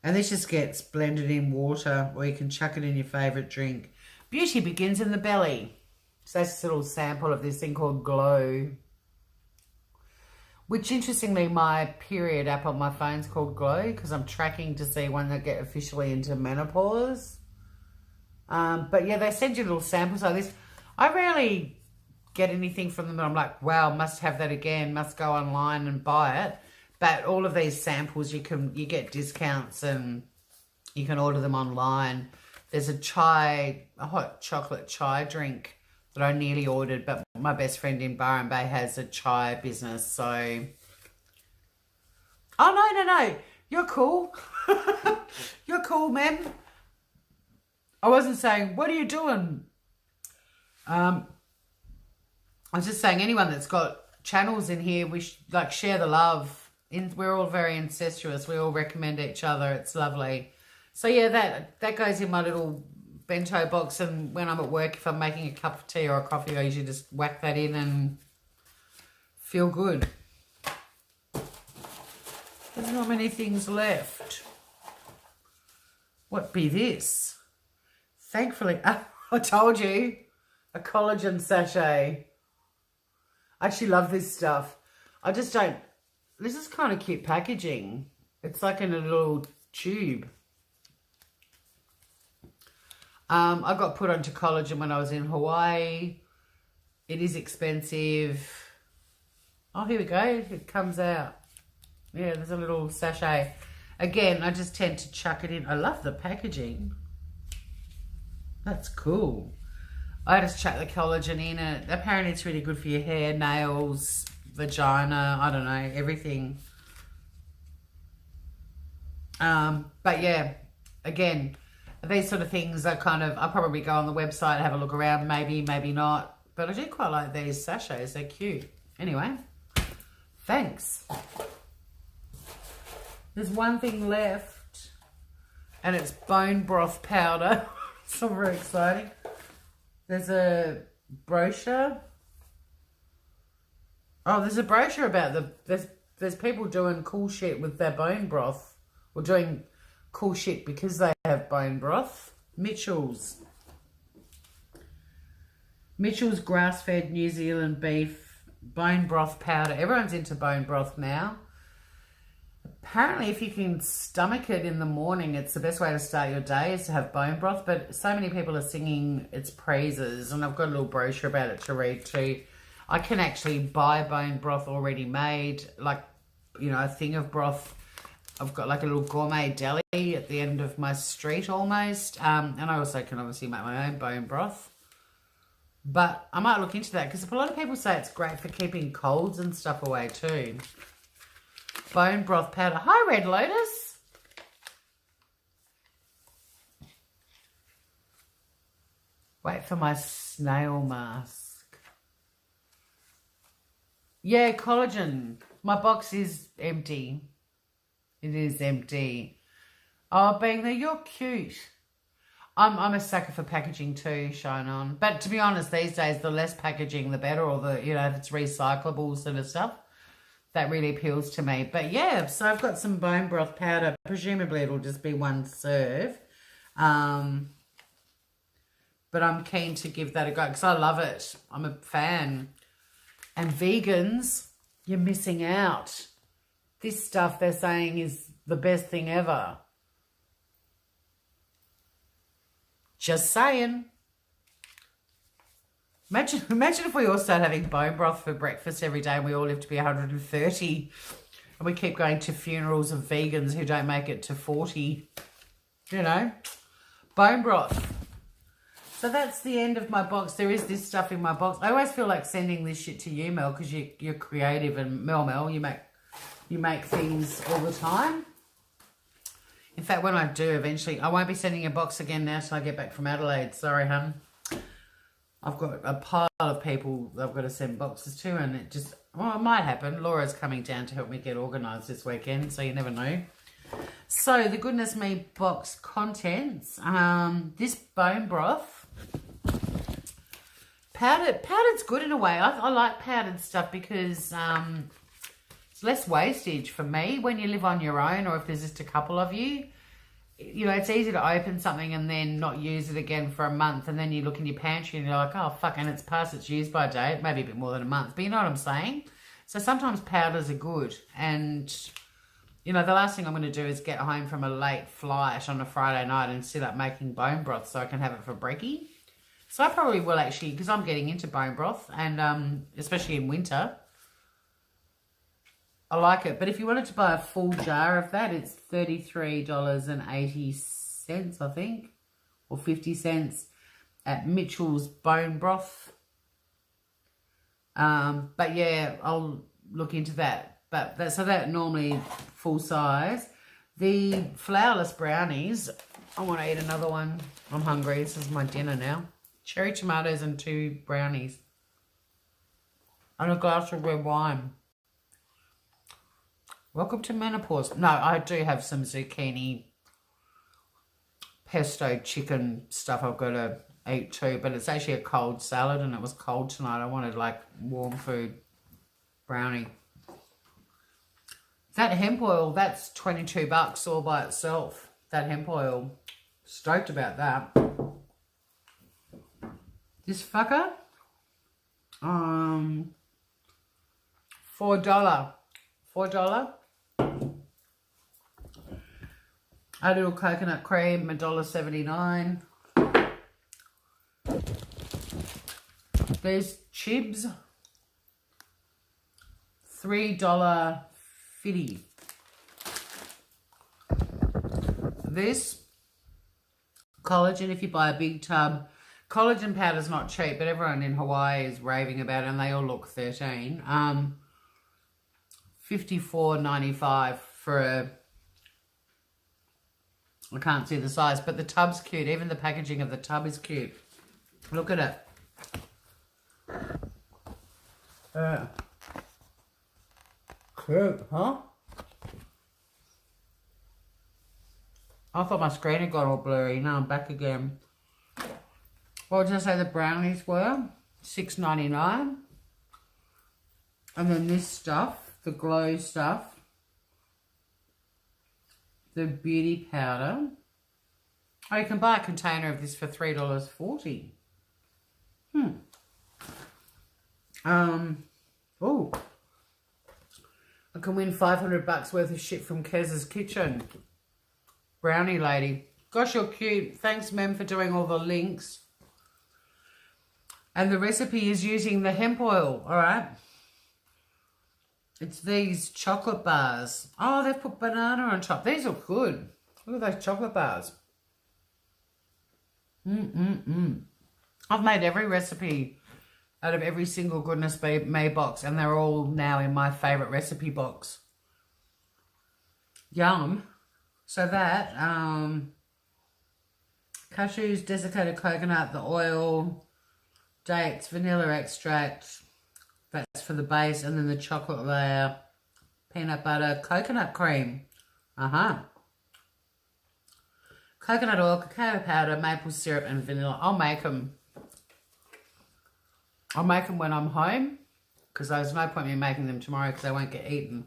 And this just gets blended in water, or you can chuck it in your favourite drink. Beauty begins in the belly. So that's a little sample of this thing called Glow. Which, interestingly, my period app on my phone's called Glow, because I'm tracking to see when I get officially into menopause. But yeah, they send you little samples like this. I rarely get anything from them and I'm like, wow, must have that again, must go online and buy it. But all of these samples, you get discounts and you can order them online. There's a hot chocolate chai drink that I nearly ordered, but my best friend in Byron Bay has a chai business, so... Oh, no. You're cool. You're cool, man. I wasn't saying, what are you doing? I was just saying anyone that's got channels in here, we share the love. We're all very incestuous. We all recommend each other. It's lovely. So yeah, that goes in my little bento box, and when I'm at work, if I'm making a cup of tea or a coffee, I usually just whack that in and feel good. There's not many things left. What be this? Thankfully, I told you, a collagen sachet. I actually love this stuff. I just don't... This is kind of cute packaging. It's like in a little tube. I got put onto collagen when I was in Hawaii. It is expensive. Oh, here we go. It comes out. Yeah, there's a little sachet. Again, I just tend to chuck it in. I love the packaging. That's cool. I just chuck the collagen in it. Apparently it's really good for your hair, nails, vagina, I don't know, everything. But yeah, again, these sort of things are I'll probably go on the website, have a look around, maybe not. But I do quite like these sachets, they're cute. Anyway, thanks. There's one thing left, and it's bone broth powder. It's not very exciting. There's a brochure. Oh, there's a brochure about there's people doing cool shit with their bone broth, or doing cool shit because they have bone broth. Mitchell's grass-fed New Zealand beef bone broth powder. Everyone's into bone broth now. Apparently, if you can stomach it in the morning, it's the best way to start your day is to have bone broth. But so many people are singing its praises, and I've got a little brochure about it to read too. I can actually buy bone broth already made, like, you know, a thing of broth. I've got like a little gourmet deli at the end of my street almost. And I also can obviously make my own bone broth. But I might look into that because a lot of people say it's great for keeping colds and stuff away too. Bone broth powder. Hi, Red Lotus. Wait for my snail mask. Yeah, collagen. My box is empty. It is empty. Oh, being there, you're cute. I'm a sucker for packaging too, Shine On. But to be honest, these days, the less packaging, the better. Or the, you know, if it's recyclable sort of stuff, that really appeals to me. But yeah, so I've got some bone broth powder. Presumably, it'll just be one serve. But I'm keen to give that a go because I love it. I'm a fan. And vegans, you're missing out. This stuff they're saying is the best thing ever. Just saying. Imagine if we all start having bone broth for breakfast every day and we all live to be 130 and we keep going to funerals of vegans who don't make it to 40. You know, bone broth. So that's the end of my box. There is this stuff in my box. I always feel like sending this shit to you, Mel, because you're creative, and Mel, you make things all the time. In fact, when I do eventually, I won't be sending a box again now till I get back from Adelaide. Sorry, hun. I've got a pile of people I've got to send boxes to, and it just, well, it might happen. Laura's coming down to help me get organised this weekend, so you never know. So, the Goodness Me box contents. This bone broth. Powdered's good in a way. I like powdered stuff because it's less wastage for me when you live on your own, or if there's just a couple of you. You know, it's easy to open something and then not use it again for a month, and then you look in your pantry and you're like, oh, fuck, and it's past its use by date, maybe a bit more than a month. But you know what I'm saying? So sometimes powders are good, and You know, the last thing I'm going to do is get home from a late flight on a Friday night and sit up making bone broth so I can have it for brekkie. So I probably will actually, because I'm getting into bone broth, and especially in winter, I like it. But if you wanted to buy a full jar of that, it's $33.80, I think, or 50 cents at Mitchell's Bone Broth. But yeah, I'll look into that. But so that normally full size. The flourless brownies, I want to eat another one. I'm hungry. This is my dinner now. Cherry tomatoes and 2 brownies. And a glass of red wine. Welcome to menopause. No, I do have some zucchini pesto chicken stuff I've got to eat too. But it's actually a cold salad and it was cold tonight. I wanted like warm food brownie. That hemp oil, that's $22 all by itself. That hemp oil. Stoked about that. This fucker. $4. $4. A little coconut cream, $1.79. There's chibs. $3.50. This collagen, if you buy a big tub, collagen powder's not cheap, but everyone in Hawaii is raving about it and they all look 13. $54.95 for a, I can't see the size, but the tub's cute. Even the packaging of the tub is cute. Look at it. Cute, huh? I thought my screen had got all blurry. Now I'm back again. What did I say the brownies were? $6.99. And then this stuff, the glow stuff, the beauty powder. Oh, you can buy a container of this for $3.40. Oh, I can win $500 worth of shit from Kez's Kitchen. Brownie lady. Gosh, you're cute. Thanks, Mem, for doing all the links. And the recipe is using the hemp oil, all right? It's these chocolate bars. Oh, they've put banana on top. These are good. Look at those chocolate bars. I've made every recipe out of every single Goodness May box, and they're all now in my favourite recipe box. Yum. So that, cashews, desiccated coconut, the oil, dates, vanilla extract, that's for the base, and then the chocolate layer, peanut butter, coconut cream. Coconut oil, cacao powder, maple syrup, and vanilla. I'll make them. I'll make them when I'm home, because there's no point in me making them tomorrow because they won't get eaten.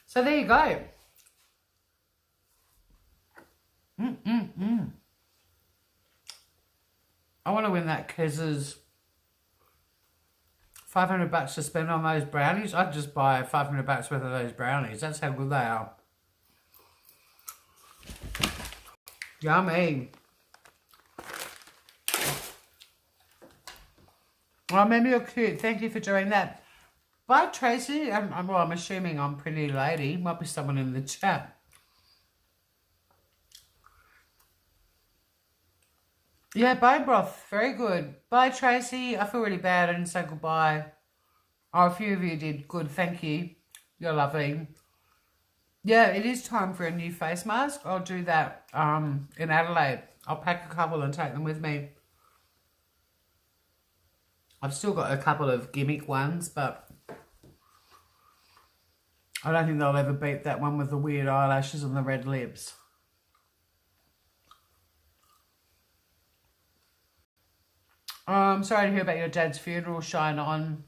So there you go. I want to win that Kez's $500 to spend on those brownies. I'd just buy $500 worth of those brownies. That's how good they are. Yummy. Oh, maybe you're cute. Thank you for doing that. Bye, Tracy. I'm assuming I'm pretty lady. Might be someone in the chat. Yeah, bone broth. Very good. Bye, Tracy. I feel really bad I didn't say goodbye. Oh, a few of you did. Good. Thank you. You're lovely. Yeah, it is time for a new face mask. I'll do that in Adelaide. I'll pack a couple and take them with me. I've still got a couple of gimmick ones, but I don't think they'll ever beat that one with the weird eyelashes and the red lips. I'm sorry to hear about your dad's funeral, Shine On.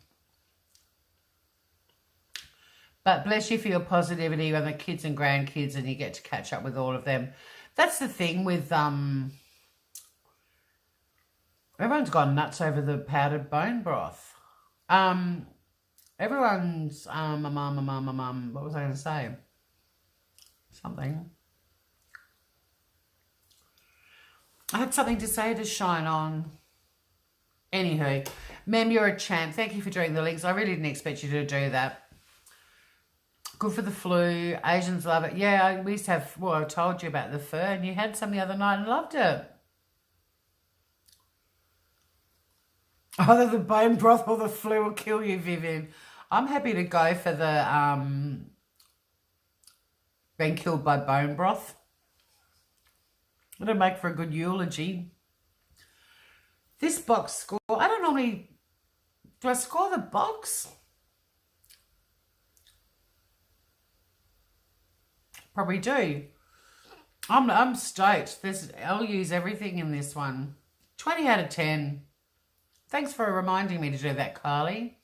But bless you for your positivity when the kids and grandkids and you get to catch up with all of them. That's the thing with, everyone's gone nuts over the powdered bone broth. Everyone's, what was I going to say? something. I had something to say to Shine On. Anywho, Mem, you're a champ. Thank you for doing the links. I really didn't expect you to do that. Good for the flu. Asians love it. Yeah, we used to have, well, I told you about the fur, and you had some the other night and loved it. Either the bone broth or the flu will kill you, Vivian. I'm happy to go for the being killed by bone broth. It'll make for a good eulogy. This box score, I don't normally, do I score the box? Probably do. I'm stoked. I'll use everything in this one. 20 out of 10. Thanks for reminding me to do that, Carly.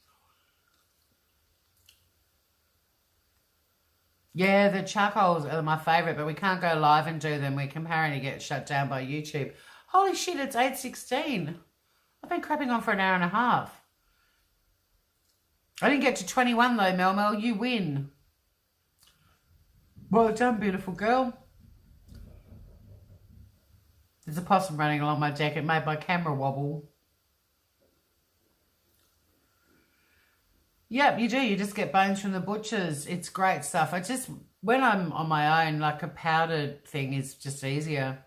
Yeah, the charcoals are my favourite, but we can't go live and do them. We can apparently get shut down by YouTube. Holy shit, it's 8:16. I've been crapping on for an hour and a half. I didn't get to 21 though, Mel. You win. Well done, beautiful girl. There's a possum running along my deck. It made my camera wobble. Yep, you do. You just get bones from the butchers. It's great stuff. When I'm on my own, like a powdered thing is just easier.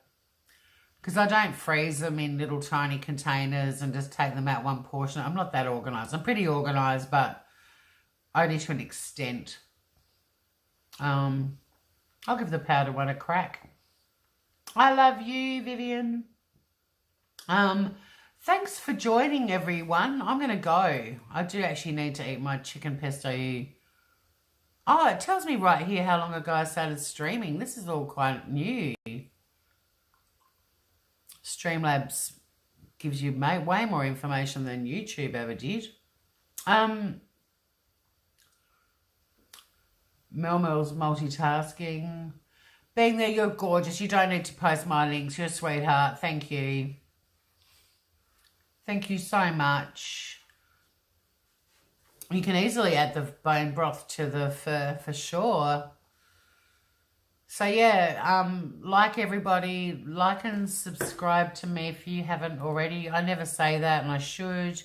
Because I don't freeze them in little tiny containers and just take them out one portion. I'm not that organised. I'm pretty organised, but only to an extent. I'll give the powder one a crack. I love you, Vivian. Thanks for joining, everyone. I'm going to go. I do actually need to eat my chicken pesto. Oh, it tells me right here how long ago I started streaming. This is all quite new. Streamlabs gives you way more information than YouTube ever did. Mel's multitasking. Being there, you're gorgeous. You don't need to post my links. You're a sweetheart. Thank you. Thank you so much. You can easily add the bone broth to the fur for sure. So yeah, like everybody, like and subscribe to me if you haven't already. I never say that and I should.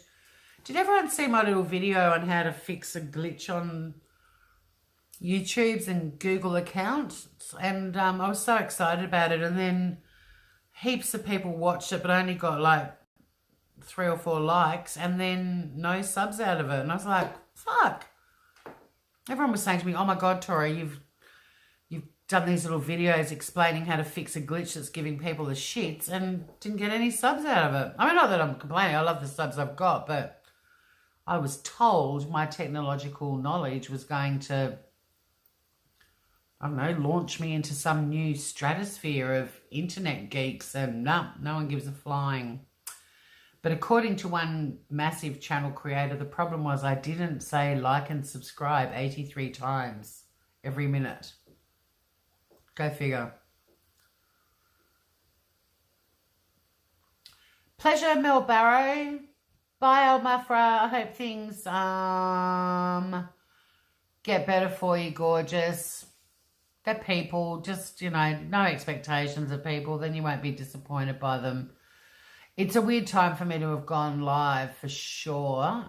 Did everyone see my little video on how to fix a glitch on YouTube's and Google accounts? And I was so excited about it, and then heaps of people watched it but only got like 3 or 4 likes and then no subs out of it. And I was like, fuck. Everyone was saying to me, oh my God, Tori, you've done these little videos explaining how to fix a glitch that's giving people the shits, and didn't get any subs out of it. I mean, not that I'm complaining. I love the subs I've got, but I was told my technological knowledge was going to, I don't know, launch me into some new stratosphere of internet geeks, and no one gives a flying. But according to one massive channel creator, the problem was I didn't say like and subscribe 83 times every minute. Go figure. Pleasure, Mel Barrow. Bye, El Mafra. I hope things get better for you, gorgeous. They're people. Just, you know, no expectations of people. Then you won't be disappointed by them. It's a weird time for me to have gone live for sure.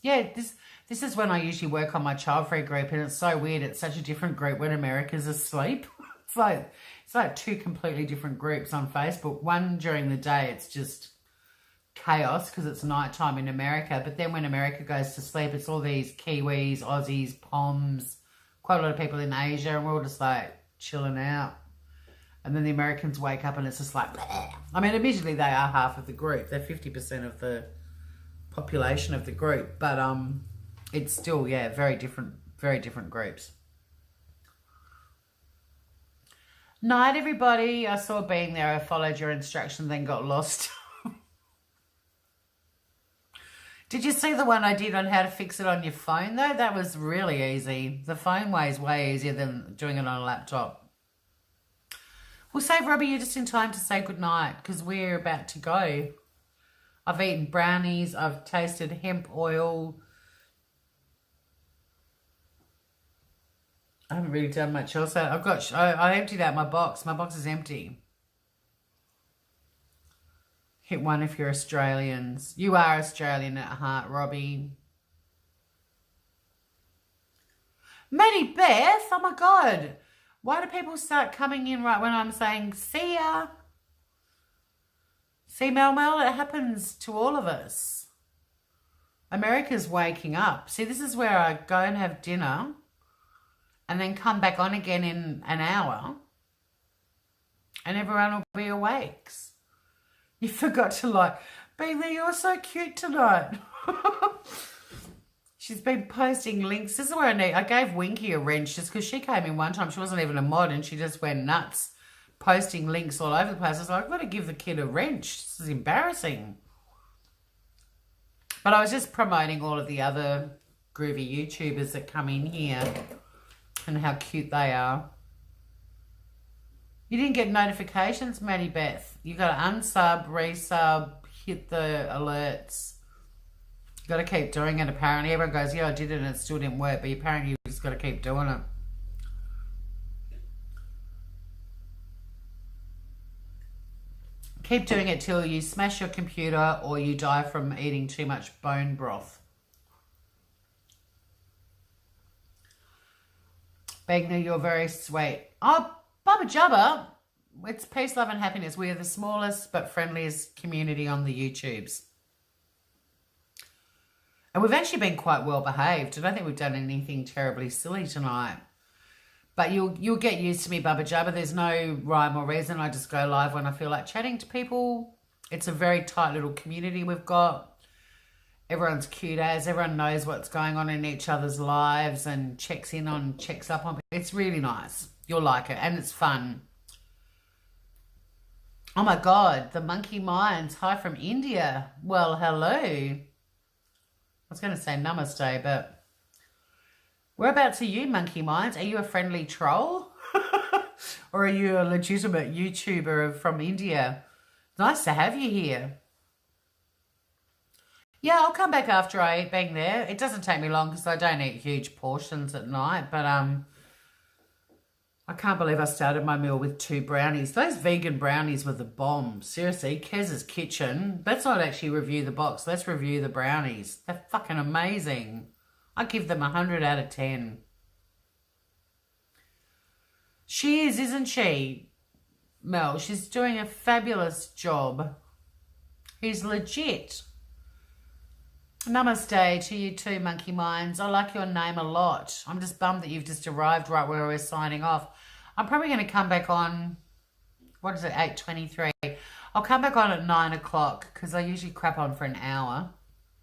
Yeah, this is when I usually work on my child-free group, and it's so weird. It's such a different group when America's asleep. It's like 2 completely different groups on Facebook. One during the day, it's just chaos because it's nighttime in America. But then when America goes to sleep, it's all these Kiwis, Aussies, Poms, quite a lot of people in Asia, and we're all just like chilling out. And then the Americans wake up and it's just like, bleh. I mean, admittedly, they are half of the group. They're 50% of the population of the group. But it's still, yeah, very different groups. Night, everybody. I saw being there. I followed your instructions, then got lost. Did you see the one I did on how to fix it on your phone, though? That was really easy. The phone way is way easier than doing it on a laptop. We'll save Robbie, you're just in time to say goodnight because we're about to go. I've eaten brownies. I've tasted hemp oil. I haven't really done much else. I emptied out my box. My box is empty. Hit one if you're Australians. You are Australian at heart, Robbie. Maddie Beth, oh my God. Why do people start coming in right when I'm saying, see ya? See, Mel, it happens to all of us. America's waking up. See, this is where I go and have dinner and then come back on again in an hour and everyone will be awake. You forgot to Bailey, you're so cute tonight. She's been posting links. This is where I gave Winky a wrench just because she came in one time. She wasn't even a mod and she just went nuts posting links all over the place. I was like, I've got to give the kid a wrench. This is embarrassing. But I was just promoting all of the other groovy YouTubers that come in here and how cute they are. You didn't get notifications, Maddie Beth. You got to unsub, resub, hit the alerts. You got to keep doing it, apparently. Everyone goes, yeah, I did it and it still didn't work. But apparently you just got to keep doing it. Keep doing it till you smash your computer or you die from eating too much bone broth. Begner, you're very sweet. Oh, Bubba Jubba. It's peace, love and happiness. We are the smallest but friendliest community on the YouTubes. And we've actually been quite well behaved. I don't think we've done anything terribly silly tonight. But you'll get used to me, Bubba Jubba. There's no rhyme or reason. I just go live when I feel like chatting to people. It's a very tight little community we've got. Everyone's cute as. Everyone knows what's going on in each other's lives and checks up on. It's really nice. You'll like it. And it's fun. Oh my God. The Monkey Minds. Hi from India. Well, hello. I was going to say namaste, but... Whereabouts are you, Monkey Minds? Are you a friendly troll? Or are you a legitimate YouTuber from India? Nice to have you here. Yeah, I'll come back after I eat Bang there. It doesn't take me long because I don't eat huge portions at night. But I can't believe I started my meal with 2 brownies. Those vegan brownies were the bomb. Seriously, Kez's Kitchen. Let's not actually review the box. Let's review the brownies. They're fucking amazing. I give them 100 out of 10. She is, isn't she, Mel? She's doing a fabulous job. He's legit. Namaste to you too, Monkey Minds. I like your name a lot. I'm just bummed that you've just arrived right where we're signing off. I'm probably going to come back on, what is it, 8:23. I'll come back on at 9 o'clock because I usually crap on for an hour.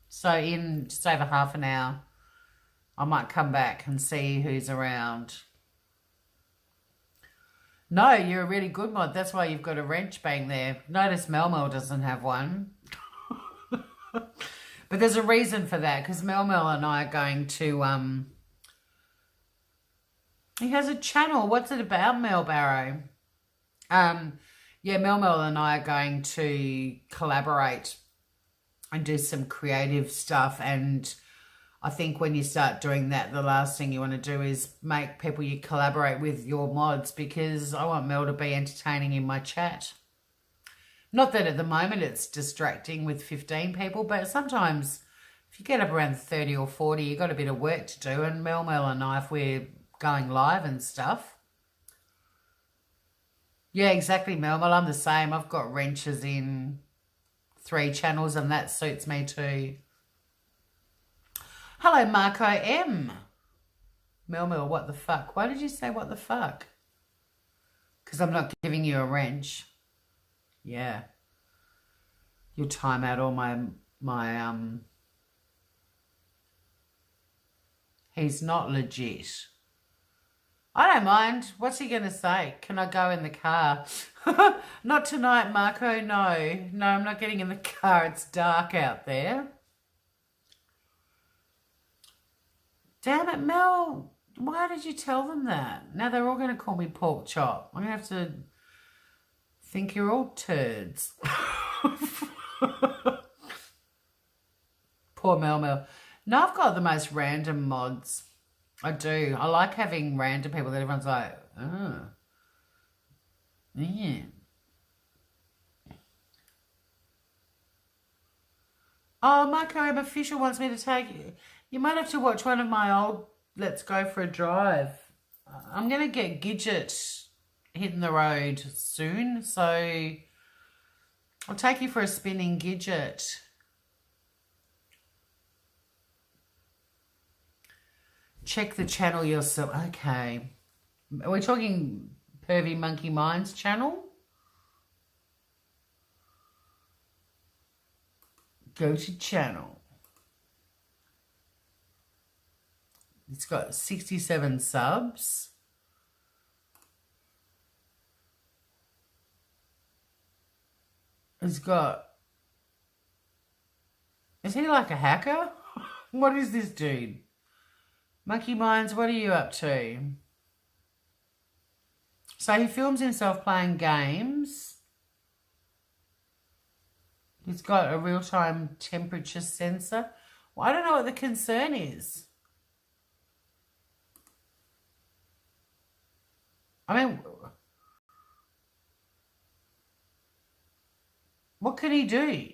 So in just over half an hour, I might come back and see who's around. No, you're a really good mod. That's why you've got a wrench bang there. Notice Mel doesn't have one. But there's a reason for that because Mel and I are going to... He has a channel. What's it about, Mel Barrow? Yeah, Mel and I are going to collaborate and do some creative stuff, and I think when you start doing that, the last thing you want to do is make people you collaborate with your mods, because I want Mel to be entertaining in my chat. Not that at the moment it's distracting with 15 people, but sometimes if you get up around 30 or 40, you've got a bit of work to do. And Mel and I, if we're going live and stuff. Yeah, exactly, Mel. I'm the same. I've got wrenches in 3 channels and that suits me too. Hello, Marco M. Mel, what the fuck? Why did you say what the fuck? Because I'm not giving you a wrench. Yeah. You'll time out all my He's not legit. I don't mind. What's he going to say? Can I go in the car? Not tonight, Marco. No. No, I'm not getting in the car. It's dark out there. Damn it, Mel. Why did you tell them that? Now they're all going to call me pork chop. I'm going to have to think you're all turds. Poor Mel. No, I've got the most random mods. I do. I like having random people that everyone's like, oh, yeah. Oh, Marco M. Official wants me to take you. You might have to watch one of my old Let's Go for a Drive. I'm going to get Gidget hitting the road soon, so I'll take you for a spinning Gidget. Check the channel yourself. Okay. Are we talking Pervy Monkey Minds channel? Go to channel. It's got 67 subs. It's got... Is he like a hacker? What is this dude? Monkey Minds, what are you up to? So he films himself playing games. He's got a real-time temperature sensor. Well, I don't know what the concern is. I mean, what can he do?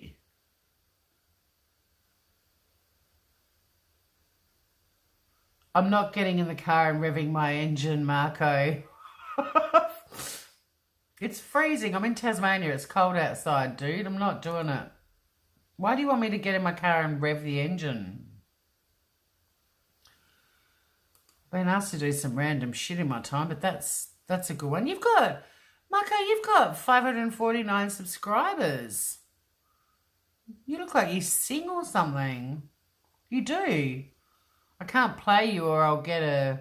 I'm not getting in the car and revving my engine, Marco. It's freezing. I'm in Tasmania. It's cold outside, dude. I'm not doing it. Why do you want me to get in my car and rev the engine? Been asked to do some random shit in my time, but that's a good one. Marco, you've got 549 subscribers. You look like you sing or something. You do. I can't play you or I'll get a...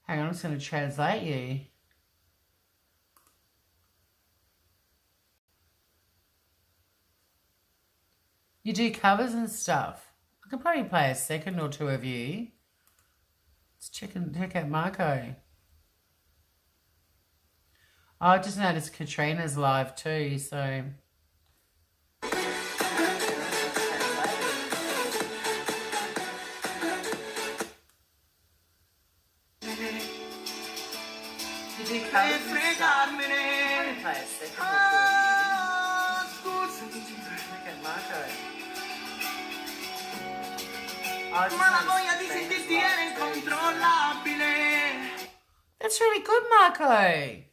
Hang on, I'm just going to translate you. You do covers and stuff. I could probably play a second or two of you. Let's check out Marco. Oh, I just noticed Katrina's live too, so... That's really good, Marco.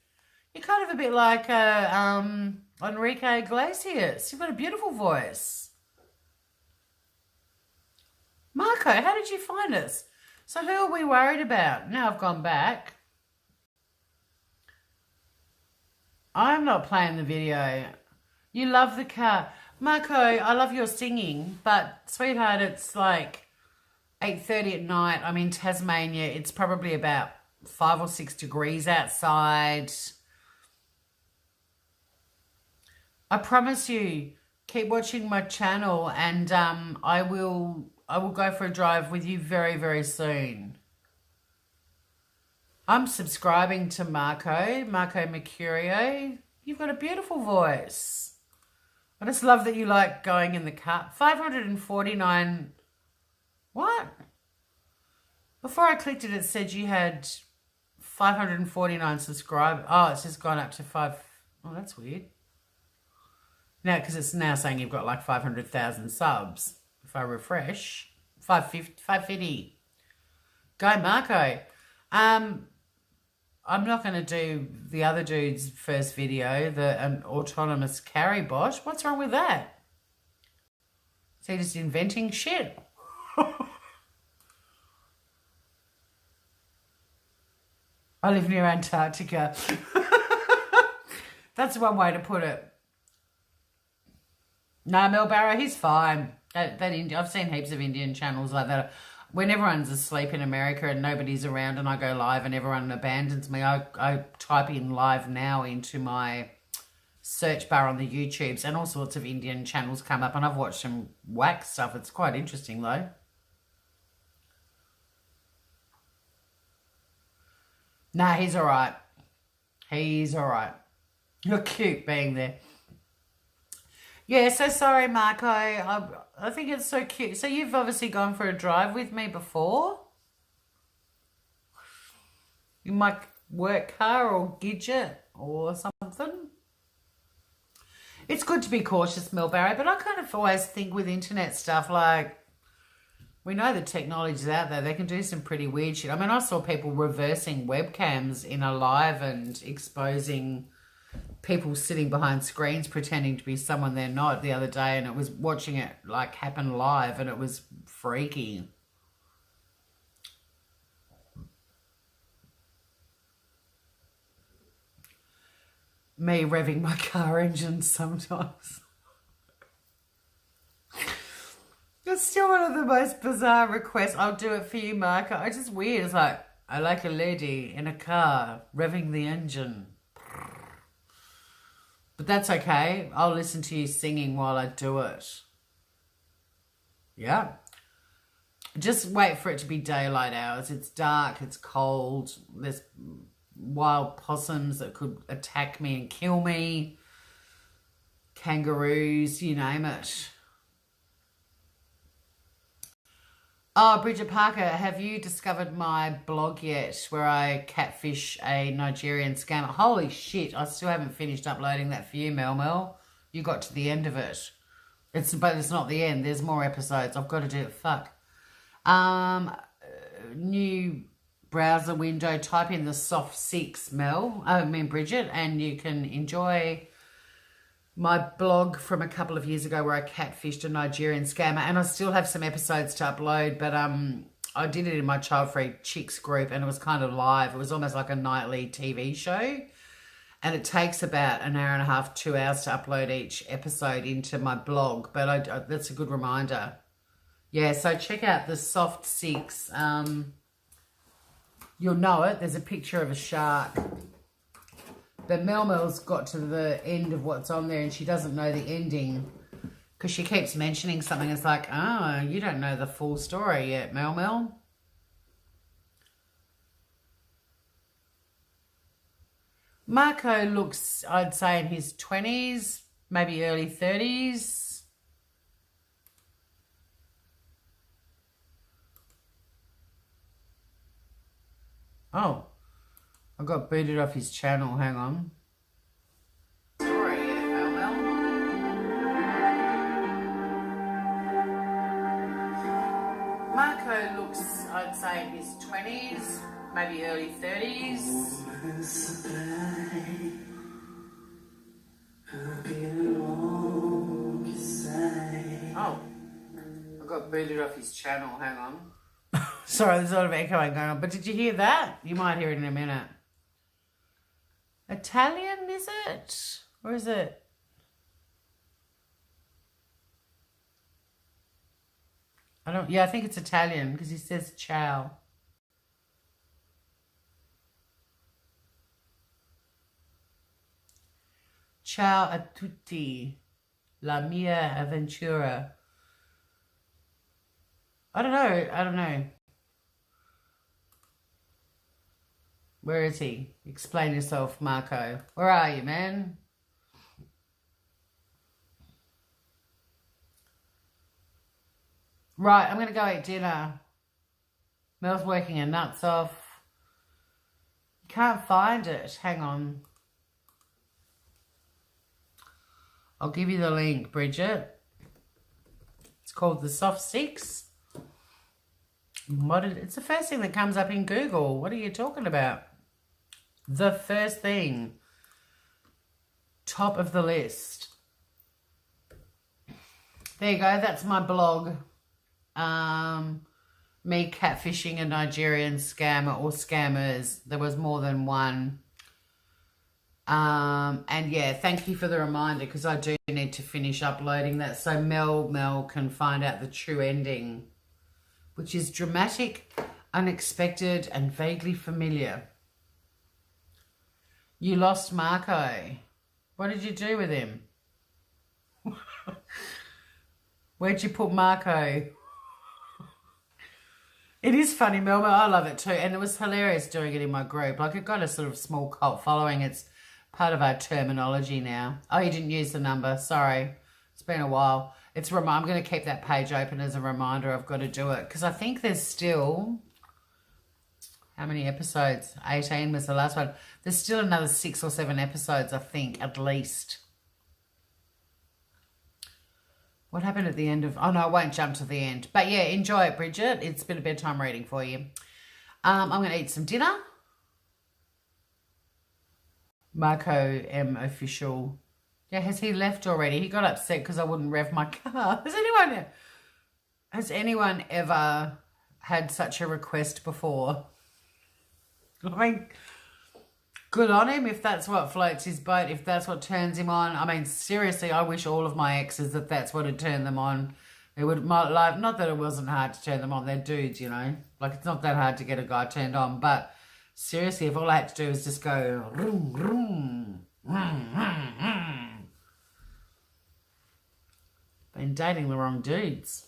You're kind of a bit like Enrique Iglesias. You've got a beautiful voice. Marco, how did you find us? So who are we worried about? Now I've gone back. I'm not playing the video. You love the car. Marco, I love your singing, but sweetheart, it's like 8:30 at night. I'm in Tasmania. It's probably about 5 or 6 degrees outside. I promise you, keep watching my channel and I will go for a drive with you very, very soon. I'm subscribing to Marco Mercurio. You've got a beautiful voice. I just love that you like going in the car. 549. What? Before I clicked it, it said you had 549 subscribers. Oh, it's just gone up to 5. Oh, that's weird. Now, because it's now saying you've got like 500,000 subs. If I refresh, 550. Go, Marco. I'm not going to do the other dude's first video, an autonomous carry bot. What's wrong with that? Is he just inventing shit? I live near Antarctica. That's one way to put it. No, Mel Barrow, he's fine. I've seen heaps of Indian channels like that. When everyone's asleep in America and nobody's around and I go live and everyone abandons me, I type in live now into my search bar on the YouTubes and all sorts of Indian channels come up and I've watched some whack stuff. It's quite interesting though. Nah, he's all right. He's all right. You're cute being there. Yeah, so sorry, Marco. I think it's so cute. So you've obviously gone for a drive with me before? in my work car or Gidget or something. It's good to be cautious, Milbarry, but I kind of always think with internet stuff, like, we know the technology's out there. They can do some pretty weird shit. I mean, I saw people reversing webcams in a live and exposing people sitting behind screens pretending to be someone they're not the other day, and it was watching it, like, happen live, and it was freaky. Me revving my car engine sometimes. It's still one of the most bizarre requests. I'll do it for you, Marco. It's just weird. It's like, I like a lady in a car revving the engine. But that's okay. I'll listen to you singing while I do it. Yeah. Just wait for it to be daylight hours. It's dark. It's cold. There's wild possums that could attack me and kill me. Kangaroos, you name it. Oh, Bridget Parker, have you discovered my blog yet where I catfish a Nigerian scammer? Holy shit, I still haven't finished uploading that for you, Mel. You got to the end of it. But it's not the end. There's more episodes. I've got to do it. Fuck. New browser window. Type in the Soft 6, Bridget, and you can enjoy my blog from a couple of years ago where I catfished a Nigerian scammer, and I still have some episodes to upload, but I did it in my child-free chicks group, and it was kind of live. It was almost like a nightly TV show, and it takes about an hour and a half, 2 hours to upload each episode into my blog, but that's a good reminder. Yeah, so check out the Soft 6. You'll know it. There's a picture of a shark. But Mel's got to the end of what's on there and she doesn't know the ending because she keeps mentioning something. It's like, oh, you don't know the full story yet, Mel. Marco looks, I'd say, in his 20s, maybe early 30s. Oh. I got booted off his channel. Hang on. Sorry, Mel. Marco looks, I'd say, in his 20s, maybe early 30s. Oh, I got booted off his channel. Hang on. Sorry, there's a lot of echoing going on. But did you hear that? You might hear it in a minute. Italian, is it? Or is it? I think it's Italian because he says ciao. Ciao a tutti. La mia avventura. I don't know. Where is he? Explain yourself, Marco. Where are you, man? Right, I'm going to go eat dinner. Mel's working her nuts off. Can't find it. Hang on. I'll give you the link, Bridget. It's called the Soft 6. It's the first thing that comes up in Google. What are you talking about? The first thing. Top of the list. There you go. That's my blog. Me catfishing a Nigerian scammer or scammers. There was more than one. And yeah, thank you for the reminder because I do need to finish uploading that so Mel can find out the true ending, which is dramatic, unexpected, and vaguely familiar. You lost Marco. What did you do with him? Where'd you put Marco? It is funny, Melba. I love it too. And it was hilarious doing it in my group. Like, it got a sort of small cult following. It's part of our terminology now. Oh, you didn't use the number. Sorry. It's been a while. I'm going to keep that page open as a reminder. I've got to do it. Because I think there's still How many episodes? 18 was the last one. There's still another 6 or 7 episodes, I think, at least. What happened at the end of... Oh, no, I won't jump to the end. But, yeah, enjoy it, Bridget. It's been a bedtime reading for you. I'm going to eat some dinner. Marco M. Official. Yeah, has he left already? He got upset because I wouldn't rev my car. Has anyone ever had such a request before? I mean, good on him if that's what floats his boat, if that's what turns him on. I mean, seriously, I wish all of my exes that that's what had turned them on. It would, like, not that it wasn't hard to turn them on. They're dudes, you know. Like, it's not that hard to get a guy turned on. But seriously, if all I had to do was just go, vroom, vroom, vroom, vroom, vroom. Been dating the wrong dudes.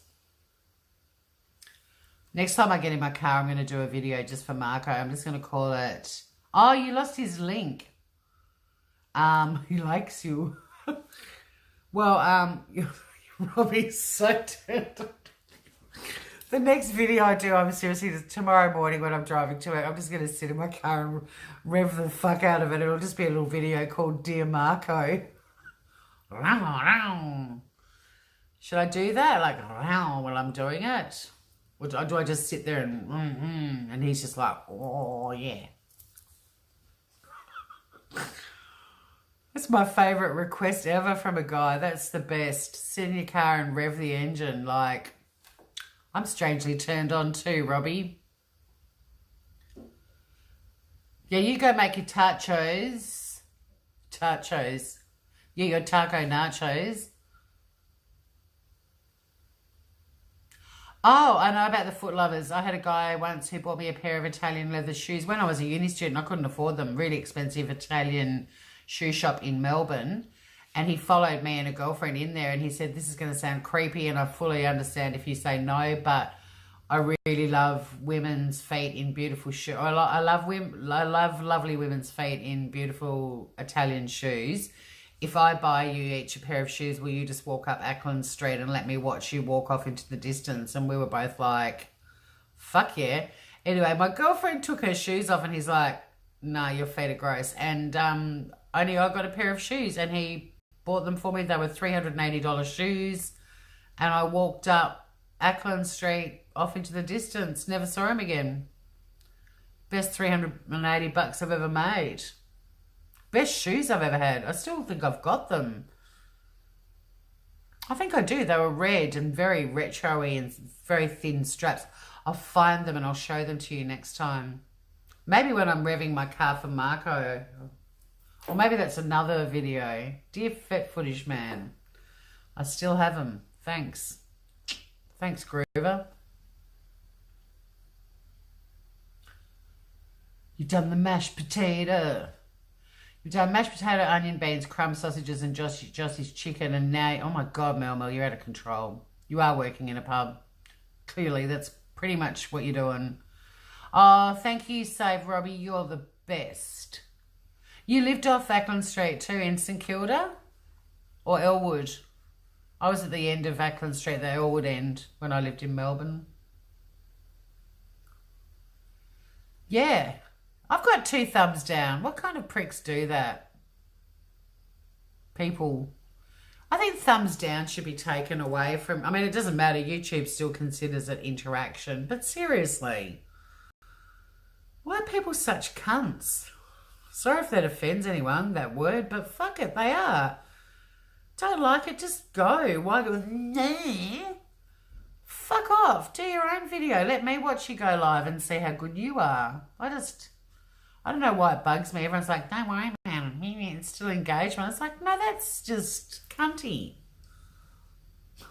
Next time I get in my car, I'm going to do a video just for Marco. I'm just going to call it, oh, you lost his link. He likes you. Well, Robbie's so turned on. The next video I do, I'm seriously, tomorrow morning when I'm driving to it, I'm just going to sit in my car and rev the fuck out of it. It'll just be a little video called Dear Marco. Should I do that? Like, while I'm doing it? Or do I just sit there and he's just like, oh, yeah. That's my favourite request ever from a guy. That's the best. Sit in your car and rev the engine. Like, I'm strangely turned on too, Robbie. Yeah, you go make your tachos. Tachos. Yeah, your taco nachos. Oh, I know about the Foot Lovers. I had a guy once who bought me a pair of Italian leather shoes. When I was a uni student, I couldn't afford them. Really expensive Italian shoe shop in Melbourne. And he followed me and a girlfriend in there and he said, this is going to sound creepy and I fully understand if you say no, but I really love women's feet in beautiful shoes. I love lovely women's feet in beautiful Italian shoes. If I buy you each a pair of shoes, will you just walk up Ackland Street and let me watch you walk off into the distance? And we were both like, fuck yeah. Anyway, my girlfriend took her shoes off and he's like, nah, your feet are gross. And only I got a pair of shoes and he bought them for me. They were $380 shoes. And I walked up Ackland Street off into the distance. Never saw him again. Best $380 I've ever made. Best shoes I've ever had. I still think I've got them. I think I do. They were red and very retro-y and very thin straps. I'll find them and I'll show them to you next time. Maybe when I'm revving my car for Marco. Or maybe that's another video. Dear Fat Footage Man. I still have them. Thanks. Thanks, Groover. You've done the mashed potato. You've done mashed potato, onion, beans, crumb sausages, and Jossie's chicken. And now, oh my God, Mel, you're out of control. You are working in a pub. Clearly, that's pretty much what you're doing. Oh, thank you, Save Robbie. You're the best. You lived off Ackland Street too in St Kilda or Elwood? I was at the end of Ackland Street, the Elwood end, when I lived in Melbourne. Yeah. I've got 2 thumbs down. What kind of pricks do that? People. I think thumbs down should be taken away from... I mean, it doesn't matter. YouTube still considers it interaction. But seriously, why are people such cunts? Sorry if that offends anyone, that word, but fuck it, they are. Don't like it, just go. Why go, nah? Fuck off. Do your own video. Let me watch you go live and see how good you are. I don't know why it bugs me. Everyone's like, don't worry, man. It's still engagement. It's like, no, that's just cunty.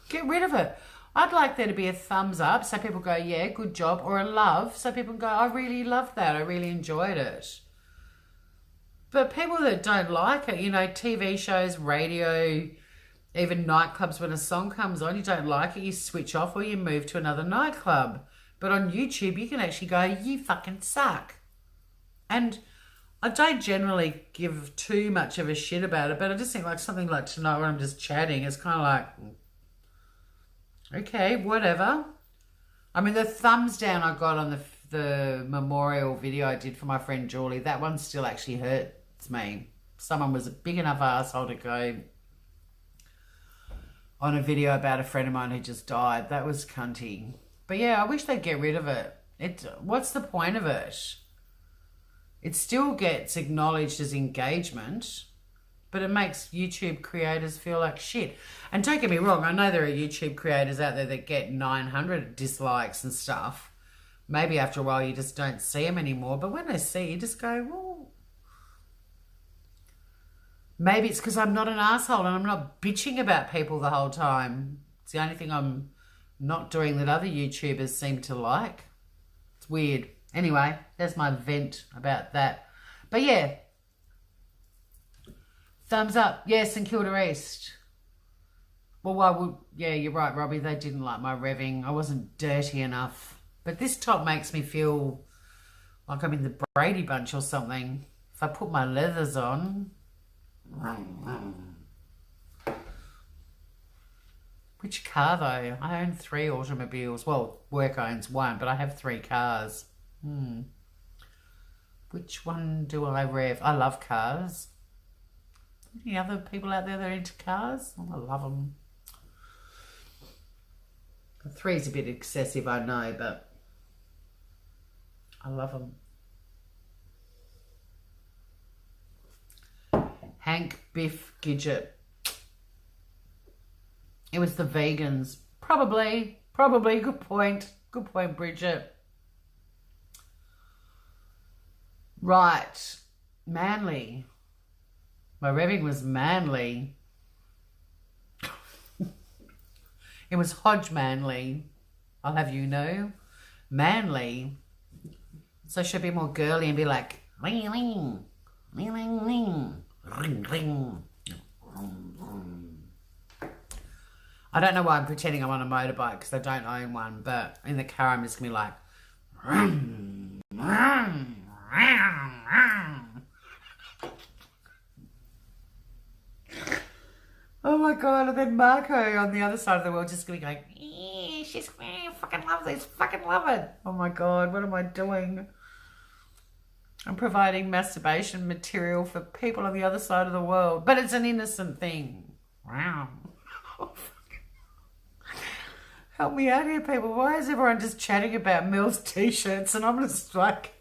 Get rid of it. I'd like there to be a thumbs up so people go, yeah, good job. Or a love so people go, I really loved that. I really enjoyed it. But people that don't like it, you know, TV shows, radio, even nightclubs, when a song comes on, you don't like it, you switch off or you move to another nightclub. But on YouTube, you can actually go, you fucking suck. And I don't generally give too much of a shit about it, but I just think like something like tonight when I'm just chatting, it's kind of like, okay, whatever. I mean, the thumbs down I got on the memorial video I did for my friend Julie, that one still actually hurts me. Someone was a big enough asshole to go on a video about a friend of mine who just died. That was cunty. But yeah, I wish they'd get rid of it. What's the point of it? It still gets acknowledged as engagement, but it makes YouTube creators feel like shit. And don't get me wrong, I know there are YouTube creators out there that get 900 dislikes and stuff. Maybe after a while you just don't see them anymore. But when they see you, just go, well, maybe it's because I'm not an asshole and I'm not bitching about people the whole time. It's the only thing I'm not doing that other YouTubers seem to like. It's weird. Anyway, there's my vent about that. But yeah, thumbs up. Yeah, St Kilda East. Well, why would... Yeah, you're right, Robbie. They didn't like my revving. I wasn't dirty enough. But this top makes me feel like I'm in the Brady Bunch or something. If I put my leathers on... Which car, though? I own 3 automobiles. Well, work owns 1, but I have 3 cars. Which one do I rev? I love cars. Any other people out there that are into cars? Oh, I love them. 3 is a bit excessive, I know, but I love them. Hank Biff Gidget. It was the vegans. Probably. Good point. Good point, Bridget. Right. Manly. My revving was manly. It was Hodge Manly. I'll have you know. Manly. So it should be more girly and be like, ring, ring, ring, ring, ring, ring, ring. I don't know why I'm pretending I'm on a motorbike because I don't own one, but in the car I'm just going to be like, rum, rum, rum, rum. Oh my God, and then Marco on the other side of the world just going to be going, she's fucking love this, fucking love it. Oh my God, what am I doing? I'm providing masturbation material for people on the other side of the world, but it's an innocent thing. Wow. Help me out here, people. Why is everyone just chatting about Mel's t-shirts and I'm just like...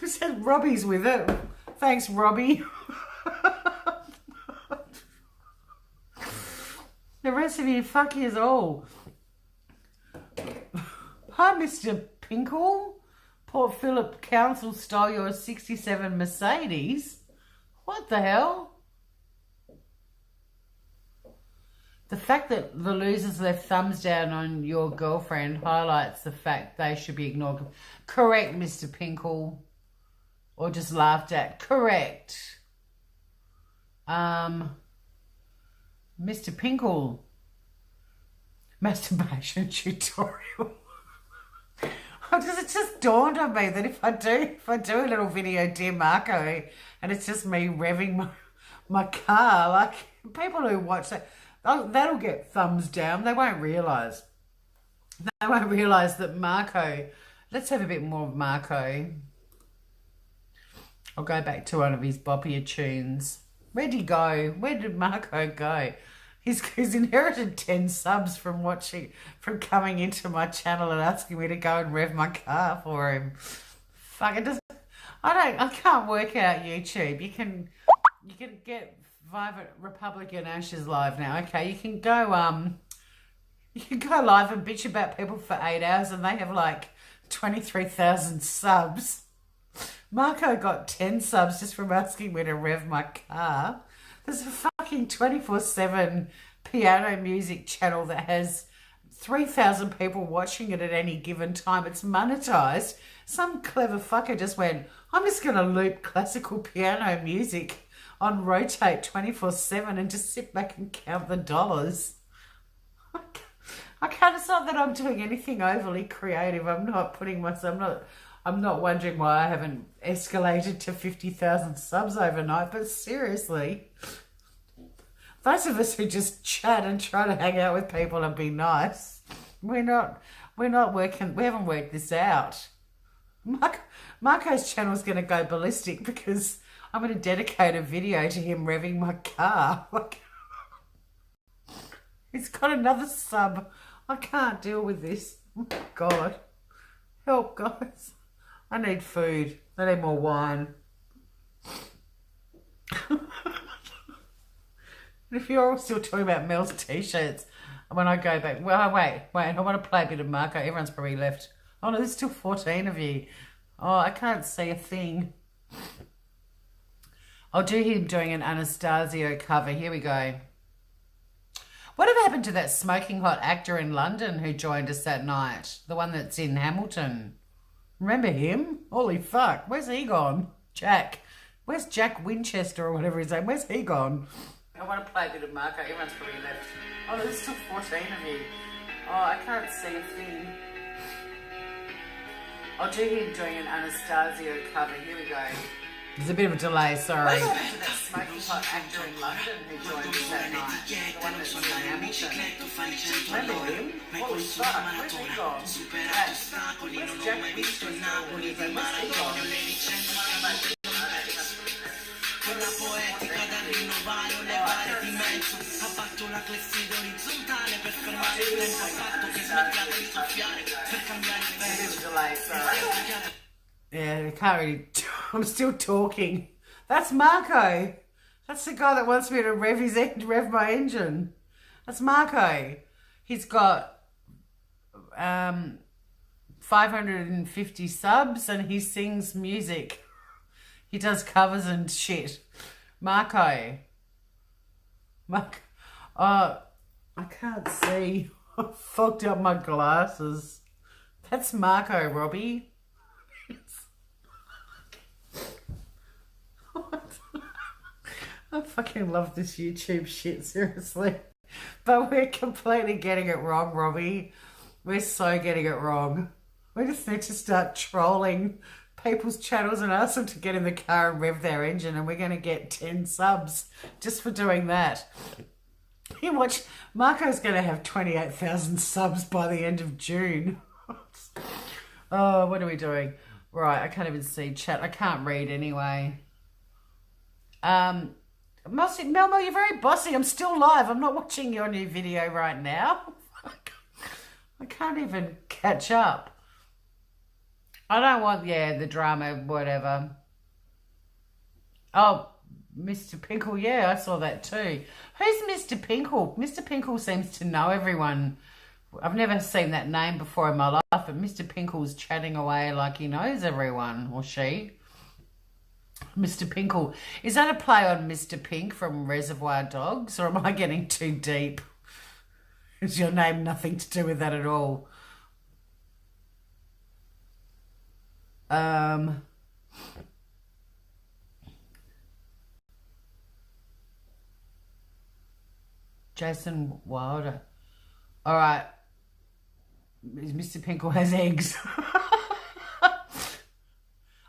Who said Robbie's with it? Thanks, Robbie. The rest of you, fuck yous all. Hi, Mr. Pinkle. Port Phillip Council stole your 67 Mercedes. What the hell? The fact that the losers left thumbs down on your girlfriend highlights the fact they should be ignored. Correct, Mr. Pinkle. Or just laughed at. Correct. Mr. Pinkle. Masturbation tutorial. It just dawned on me that if I do a little video, dear Marco, and it's just me revving my car, like people who watch that, that'll get thumbs down. They won't realise. They won't realise that Marco... Let's have a bit more of Marco. I'll go back to one of his boppier tunes. Where'd he go? Where did Marco go? He's inherited 10 subs from coming into my channel and asking me to go and rev my car for him. Fuck, it doesn't... I can't work out YouTube. You can get Viva Republican Ashes live now. Okay, you can go live and bitch about people for 8 hours and they have like 23,000 subs. Marco got 10 subs just from asking me to rev my car. There's a fucking 24/7 piano music channel that has 3,000 people watching it at any given time. It's monetized. Some clever fucker just went, I'm just going to loop classical piano music on rotate 24/7 and just sit back and count the dollars. I can't, it's not that I'm doing anything overly creative. I'm not wondering why I haven't escalated to 50,000 subs overnight, but seriously, those of us who just chat and try to hang out with people and be nice, we're not We're not working. We haven't worked this out. Marco's channel is going to go ballistic because I'm going to dedicate a video to him revving my car. Like, he's got another sub. I can't deal with this. Oh my God. Help, guys. I need food. I need more wine. If you're all still talking about Mel's t-shirts, when I go back, well, wait, I want to play a bit of Marco. Everyone's probably left. Oh no, there's still 14 of you. Oh, I can't see a thing. I'll do him doing an Anastasio cover. Here we go. Whatever happened to that smoking hot actor in London who joined us that night? The one that's in Hamilton. Remember him? Holy fuck. Where's he gone? Jack. Where's Jack Winchester or whatever his name? Where's he gone? I want to play a bit of Marco. Everyone's probably left. Oh, there's still 14 of you. Oh, I can't see a thing. I'll do him doing an Anastasio cover. Here we go. There's a bit of a delay, sorry. What happened to that smoking hot actor in London who joined us that night? The one that's in Hamilton. Remember him? Holy fuck, where's he gone? Where's Jack Winchester? Where's he gone? Quella poetica da rinnovare o levare di mezzo. Abbatto la clessidra orizzontale per fermare il tempo fatto che smettiate di soffiare per cambiare il vento. Yeah, I can't really. I'm still talking. That's Marco. That's the guy that wants me to rev my engine. That's Marco. He's got 550 subs and he sings music. He does covers and shit. Marco. Oh, I can't see. I fogged up my glasses. That's Marco, Robbie. I fucking love this YouTube shit, seriously. But we're completely getting it wrong, Robbie. We're so getting it wrong. We just need to start trolling people's channels and ask them to get in the car and rev their engine, and we're going to get 10 subs just for doing that. You watch, Marco's going to have 28,000 subs by the end of June. Oh, what are we doing? Right, I can't even see chat. I can't read anyway. Melmo, you're very bossy. I'm still live. I'm not watching your new video right now. I can't even catch up. I don't want, the drama, whatever. Oh, Mr. Pinkle, yeah, I saw that too. Who's Mr. Pinkle? Mr. Pinkle seems to know everyone. I've never seen that name before in my life, but Mr. Pinkle's chatting away like he knows everyone, or she. Mr. Pinkle. Is that a play on Mr. Pink from Reservoir Dogs, or am I getting too deep? Is your name nothing to do with that at all? Jason Wilder. All right. Mr. Pinkle has eggs.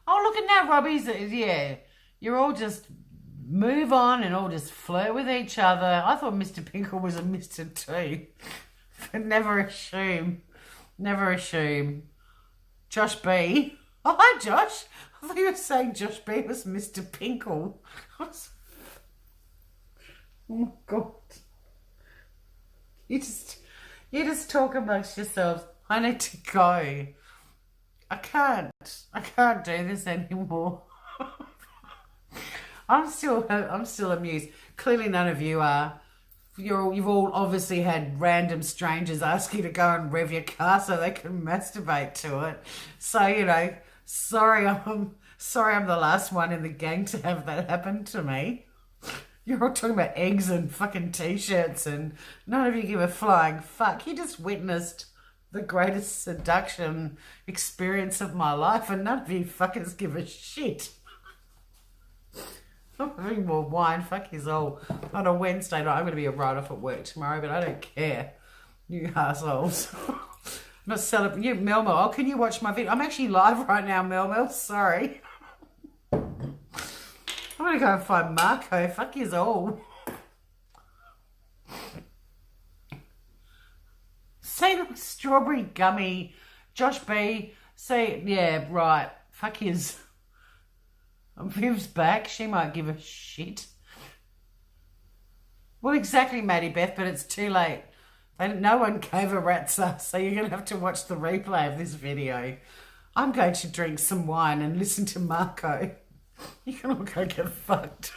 Oh, look at that, Robbie's. Yeah, you're all just move on and all just flirt with each other. I thought Mr. Pinkle was a Mr. too. But never assume. Never assume. Josh B. Oh, hi, Josh. I thought you were saying Josh B was Mr. Pinkle. Oh, my God. You just talk amongst yourselves. I need to go. I can't do this anymore. I'm still amused. Clearly none of you are. You've all obviously had random strangers ask you to go and rev your car so they can masturbate to it. So, sorry I'm the last one in the gang to have that happen to me. You're all talking about eggs and fucking t-shirts and none of you give a flying fuck. You just witnessed the greatest seduction experience of my life and none of you fuckers give a shit. I'm having more wine. Fuck you all. On a Wednesday night, I'm going to be a write-off at work tomorrow, but I don't care. You assholes. I'm not celebrating. You, Melmo. Oh, can you watch my video? I'm actually live right now, Melmo. Sorry. I'm going to go and find Marco. Fuck you all. Say look, strawberry gummy. Josh B. Say, yeah, right. Fuck his. Viv's back. She might give a shit. Well, exactly, Maddie Beth, but it's too late. No one gave a rat's ass, so you're going to have to watch the replay of this video. I'm going to drink some wine and listen to Marco. You can all go get fucked.